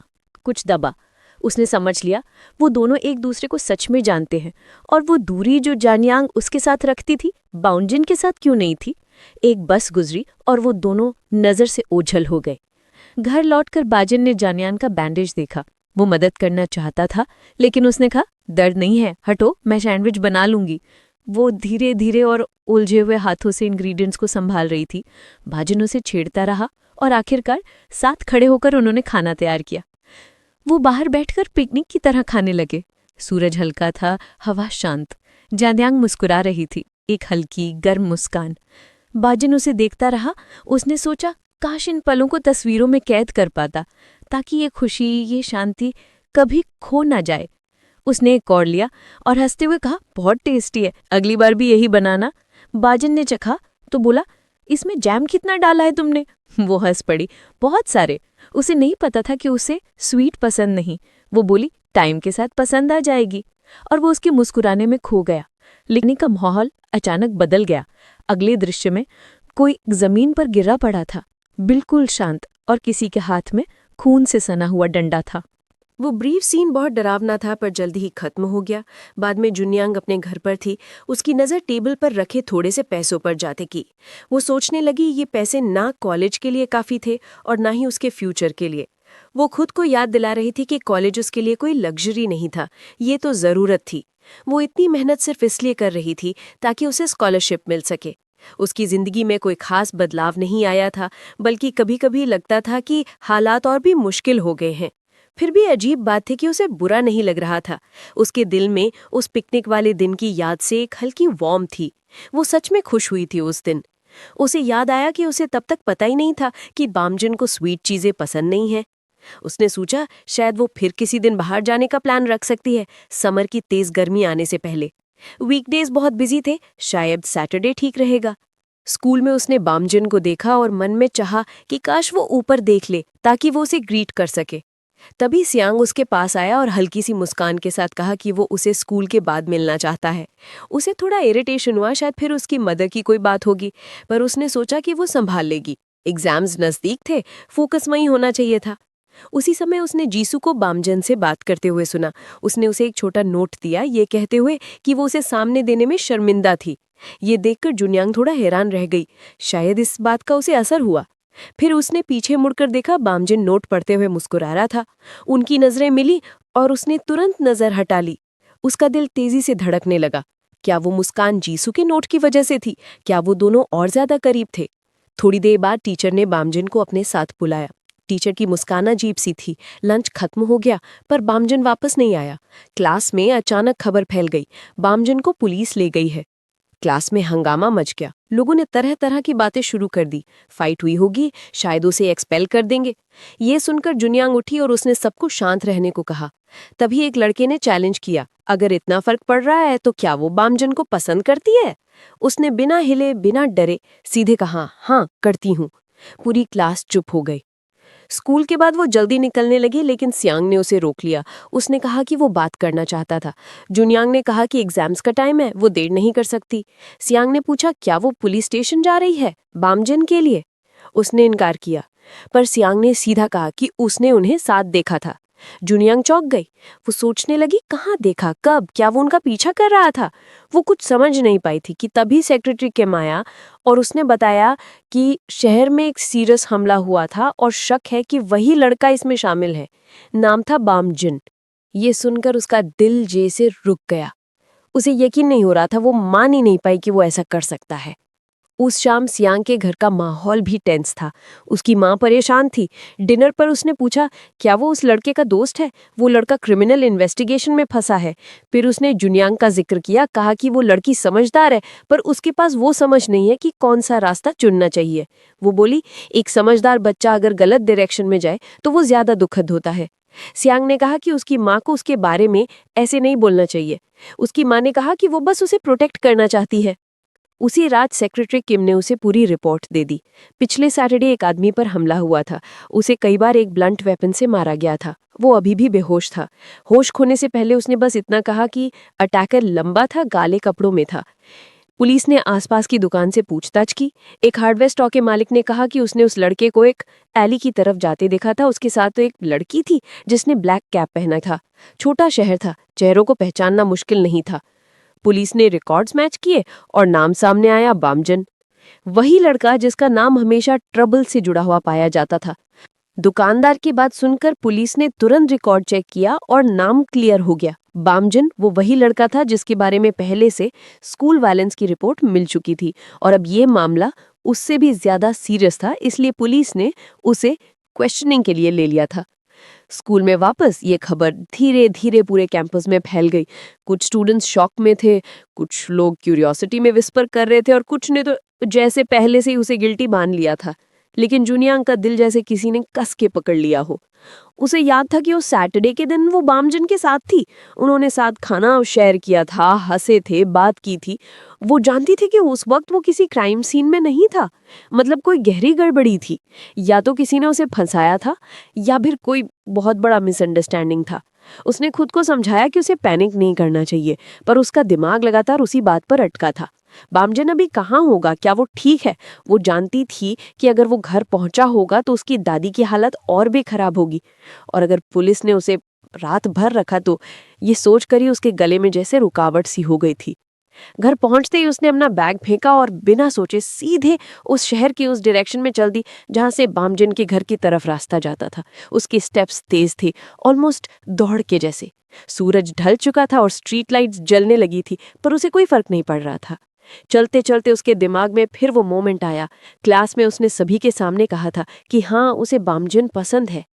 [SPEAKER 1] कुछ दबा। उसने समझ लिया वो दोनों एक दूसरे को सच में जानते हैं, और वो दूरी जो जानियांग उसके साथ रखती थी, बाउंजिन के साथ क्यों नहीं थी। एक बस गुजरी और वो दोनों नजर से ओझल हो गए। घर लौटकर बाजिन ने जानियांग का बैंडेज देखा। वो मदद करना चाहता था, लेकिन उसने कहा, दर्द नहीं है, हटो, मैं सैंडविच बना लूंगी। वो धीरे धीरे और उलझे हुए हाथों से इंग्रेडिएंट्स को संभाल रही थी। बाजिन उसे छेड़ता रहा और आखिरकार साथ खड़े होकर उन्होंने खाना तैयार किया। वो बाहर बैठकर पिकनिक की तरह खाने लगे। सूरज हल्का था, हवा शांत। जानियांग मुस्कुरा रही थी, एक हल्की गर्म मुस्कान। बाजिन उसे देखता रहा। उसने सोचा, काश इन पलों को तस्वीरों में कैद कर पाता,
[SPEAKER 2] ताकि ये खुशी, ये शांति कभी खो ना जाए। उसने एक और लिया और हंसते हुए कहा, बहुत टेस्टी है, अगली बार भी यही बनाना। बाजन ने चखा तो बोला, इसमें जैम कितना डाला है तुमने? वो हंस पड़ी, बहुत सारे। उसे नहीं पता था कि उसे स्वीट पसंद नहीं। वो बोली, टाइम के साथ पसंद आ जाएगी। और वो उसके मुस्कुराने में खो गया। लिखने का माहौल अचानक बदल गया। अगले दृश्य में कोई जमीन पर गिरा पड़ा था, बिल्कुल शांत, और किसी के हाथ में खून से सना हुआ डंडा था।
[SPEAKER 1] वो ब्रीफ सीन बहुत डरावना था पर जल्दी ही खत्म हो गया। बाद में जुनियांग अपने घर पर थी। उसकी नज़र टेबल पर रखे थोड़े से पैसों पर जाते की। वो सोचने लगी ये पैसे ना कॉलेज के लिए काफ़ी थे और ना ही उसके फ्यूचर के लिए। वो खुद को याद दिला रही थी कि कॉलेज उसके लिए कोई लग्जरी नहीं था, ये तो ज़रूरत थी। वो इतनी मेहनत सिर्फ इसलिए कर रही थी ताकि उसे स्कॉलरशिप मिल सके। उसकी ज़िंदगी में कोई खास बदलाव नहीं आया था, बल्कि कभी कभी लगता था कि हालात और भी मुश्किल हो गए हैं। फिर भी अजीब बात थी कि उसे बुरा नहीं लग रहा था। उसके दिल में उस पिकनिक वाले दिन की याद से एक हल्की वार्म थी। वो सच में खुश हुई थी उस दिन। उसे याद आया कि उसे तब तक पता ही नहीं था कि बामजन को स्वीट चीज़ें पसंद नहीं हैं। उसने सोचा शायद वो फिर किसी दिन बाहर जाने का प्लान रख सकती है, समर की तेज गर्मी आने से पहले। वीकडेज बहुत बिजी थे, शायद सैटरडे ठीक रहेगा। स्कूल में उसने बामजन को देखा और मन में चाहा कि काश वो ऊपर देख ले ताकि वो उसे ग्रीट कर सके। तभी सियांग उसके पास आया और हल्की सी मुस्कान के साथ कहा कि वो उसे स्कूल के बाद मिलना चाहता है। उसे थोड़ा इरिटेशन हुआ, शायद फिर उसकी मदर की कोई बात होगी, पर उसने सोचा कि वो संभाल लेगी। एग्जाम्स नज़दीक थे, फोकस वहीं होना चाहिए था। उसी समय उसने जीसू को बामजन से बात करते हुए सुना। उसने उसे एक छोटा नोट दिया, ये कहते हुए कि वो उसे सामने देने में शर्मिंदा थी। ये देखकर जुनियांग थोड़ा हैरान रह गई। शायद इस बात का उसे असर हुआ। फिर उसने पीछे मुड़कर देखा, बामजन नोट पढ़ते हुए मुस्कुरा रहा था। उनकी नजरें मिली और उसने तुरंत नजर हटा ली। उसका दिल तेजी से धड़कने लगा। क्या वो मुस्कान जीसू के नोट की वजह से थी? क्या वो दोनों और ज्यादा करीब थे? थोड़ी देर बाद टीचर ने बामजन को अपने साथ बुलाया। टीचर की मुस्कान अजीब सी थी। लंच खत्म हो गया पर बामजन वापस नहीं आया। क्लास में अचानक खबर फैल गई, बामजन को पुलिस ले गई है। क्लास में हंगामा मच गया। लोगों ने तरह तरह की बातें शुरू कर दी। फाइट हुई होगी, शायद उसे एक्सपेल कर देंगे। ये सुनकर जुनियांग उठी और उसने सबको शांत रहने को कहा। तभी एक लड़के ने चैलेंज किया, अगर इतना फर्क पड़ रहा है तो क्या वो बामजन को पसंद करती है? उसने बिना हिले बिना डरे सीधे कहा, हाँ करती हूँ। पूरी क्लास चुप हो गई। स्कूल के बाद वो जल्दी निकलने लगी, लेकिन सियांग ने उसे रोक लिया। उसने कहा कि वो बात करना चाहता था। जुनियांग ने कहा कि एग्जाम्स का टाइम है, वो देर नहीं कर सकती। सियांग ने पूछा, क्या वो पुलिस स्टेशन जा रही है बामजन के लिए? उसने इनकार किया, पर सियांग ने सीधा कहा कि उसने उन्हें साथ देखा था। जुनियांग चौंक गई। वो सोचने लगी, कहाँ देखा, कब, क्या वो उनका पीछा कर रहा था? वो कुछ समझ नहीं पाई थी कि तभी सेक्रेटरी किम आया और उसने बताया कि शहर में एक सीरियस हमला हुआ था और शक है कि वही लड़का इसमें शामिल है। नाम था बामजन। ये सुनकर उसका दिल जैसे रुक गया। उसे यकीन नहीं हो रहा था, वो मान ही नहीं पाई कि वो ऐसा कर सकता है। उस शाम सियांग के घर का माहौल भी टेंस था। उसकी माँ परेशान थी। डिनर पर उसने पूछा, क्या वो उस लड़के का दोस्त है? वो लड़का क्रिमिनल इन्वेस्टिगेशन में फंसा है। फिर उसने जुनियांग का जिक्र किया, कहा कि वो लड़की समझदार है पर उसके पास वो समझ नहीं है कि कौन सा रास्ता चुनना चाहिए। वो बोली, एक समझदार बच्चा अगर गलत डायरेक्शन में जाए तो वो ज्यादा दुखद होता है। सियांग ने कहा कि उसकी माँ को उसके बारे में ऐसे नहीं बोलना चाहिए। उसकी माँ ने कहा कि वो बस उसे प्रोटेक्ट करना चाहती है। उसी रात सेक्रेटरी किम ने उसे पूरी रिपोर्ट दे दी। पिछले सैटरडे एक आदमी पर हमला हुआ था। उसे कई बार एक ब्लंट वेपन से मारा गया था। वो अभी भी बेहोश था। होश खोने से पहले उसने बस इतना कहा कि अटैकर लंबा था, काले कपड़ों में था। पुलिस ने आसपास की दुकान से पूछताछ की। एक हार्डवेयर स्टोर के मालिक ने कहा कि उसने उस लड़के को एक एली की तरफ जाते देखा था। उसके साथ तो एक लड़की थी जिसने ब्लैक कैप पहना था। छोटा शहर था, चेहरों को पहचानना मुश्किल नहीं था। पुलिस ने रिकॉर्ड्स मैच किए और नाम सामने आया, बामजन। वही लड़का जिसका नाम हमेशा ट्रबल से जुड़ा हुआ पाया जाता था। दुकानदार की बात सुनकर पुलिस ने तुरंत रिकॉर्ड चेक किया और नाम क्लियर हो गया। बामजन वो वही लड़का था जिसके बारे में पहले से स्कूल वायलेंस की रिपोर्ट मिल चुकी थी, और अब ये मामला उससे भी ज्यादा सीरियस था, इसलिए पुलिस ने उसे क्वेश्चनिंग के लिए ले लिया था। स्कूल में वापस ये खबर धीरे धीरे पूरे कैंपस में फैल गई। कुछ स्टूडेंट्स शॉक में थे, कुछ लोग क्यूरियोसिटी में विस्पर कर रहे थे और कुछ ने तो जैसे पहले से ही उसे गिल्टी मान लिया था। लेकिन जुनियांग का दिल जैसे किसी ने कस के पकड़ लिया हो। उसे याद था कि उस सैटरडे के दिन वो बामजन के साथ थी। उन्होंने साथ खाना शेयर किया था, हंसे थे, बात की थी। वो जानती थी कि उस वक्त वो किसी क्राइम सीन में नहीं था। मतलब कोई गहरी गड़बड़ी थी। या तो किसी ने उसे फंसाया था या फिर कोई बहुत बड़ा मिसअंडरस्टैंडिंग था। उसने खुद को समझाया कि उसे पैनिक नहीं करना चाहिए, पर उसका दिमाग लगातार उसी बात पर अटका था। बामजन अभी कहाँ होगा, क्या वो ठीक है? वो जानती थी कि अगर वो घर पहुंचा होगा तो उसकी दादी की हालत और भी खराब होगी, और अगर पुलिस ने उसे रात भर रखा तो ये सोचकर ही उसके गले में जैसे रुकावट सी हो गई थी। घर पहुंचते ही उसने अपना बैग फेंका और बिना सोचे सीधे उस शहर की उस डायरेक्शन में चल दी जहां से बामजन के घर की तरफ रास्ता जाता था। उसके स्टेप्स तेज थे, ऑलमोस्ट दौड़ के जैसे। सूरज ढल चुका था और स्ट्रीट लाइट्स जलने लगी थी, पर उसे कोई फर्क नहीं पड़ रहा था। चलते चलते उसके दिमाग में फिर वो मोमेंट आया। क्लास में उसने सभी के सामने कहा था कि हाँ, उसे बामजन पसंद है।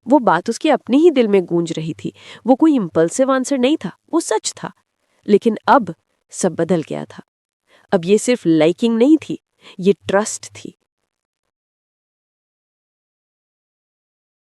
[SPEAKER 1] वो बात उसके अपने ही दिल में गूंज रही थी। वो कोई इम्पल्सिव आंसर नहीं था, वो सच था। लेकिन अब सब बदल गया था। अब ये सिर्फ लाइकिंग नहीं थी, ये ट्रस्ट थी।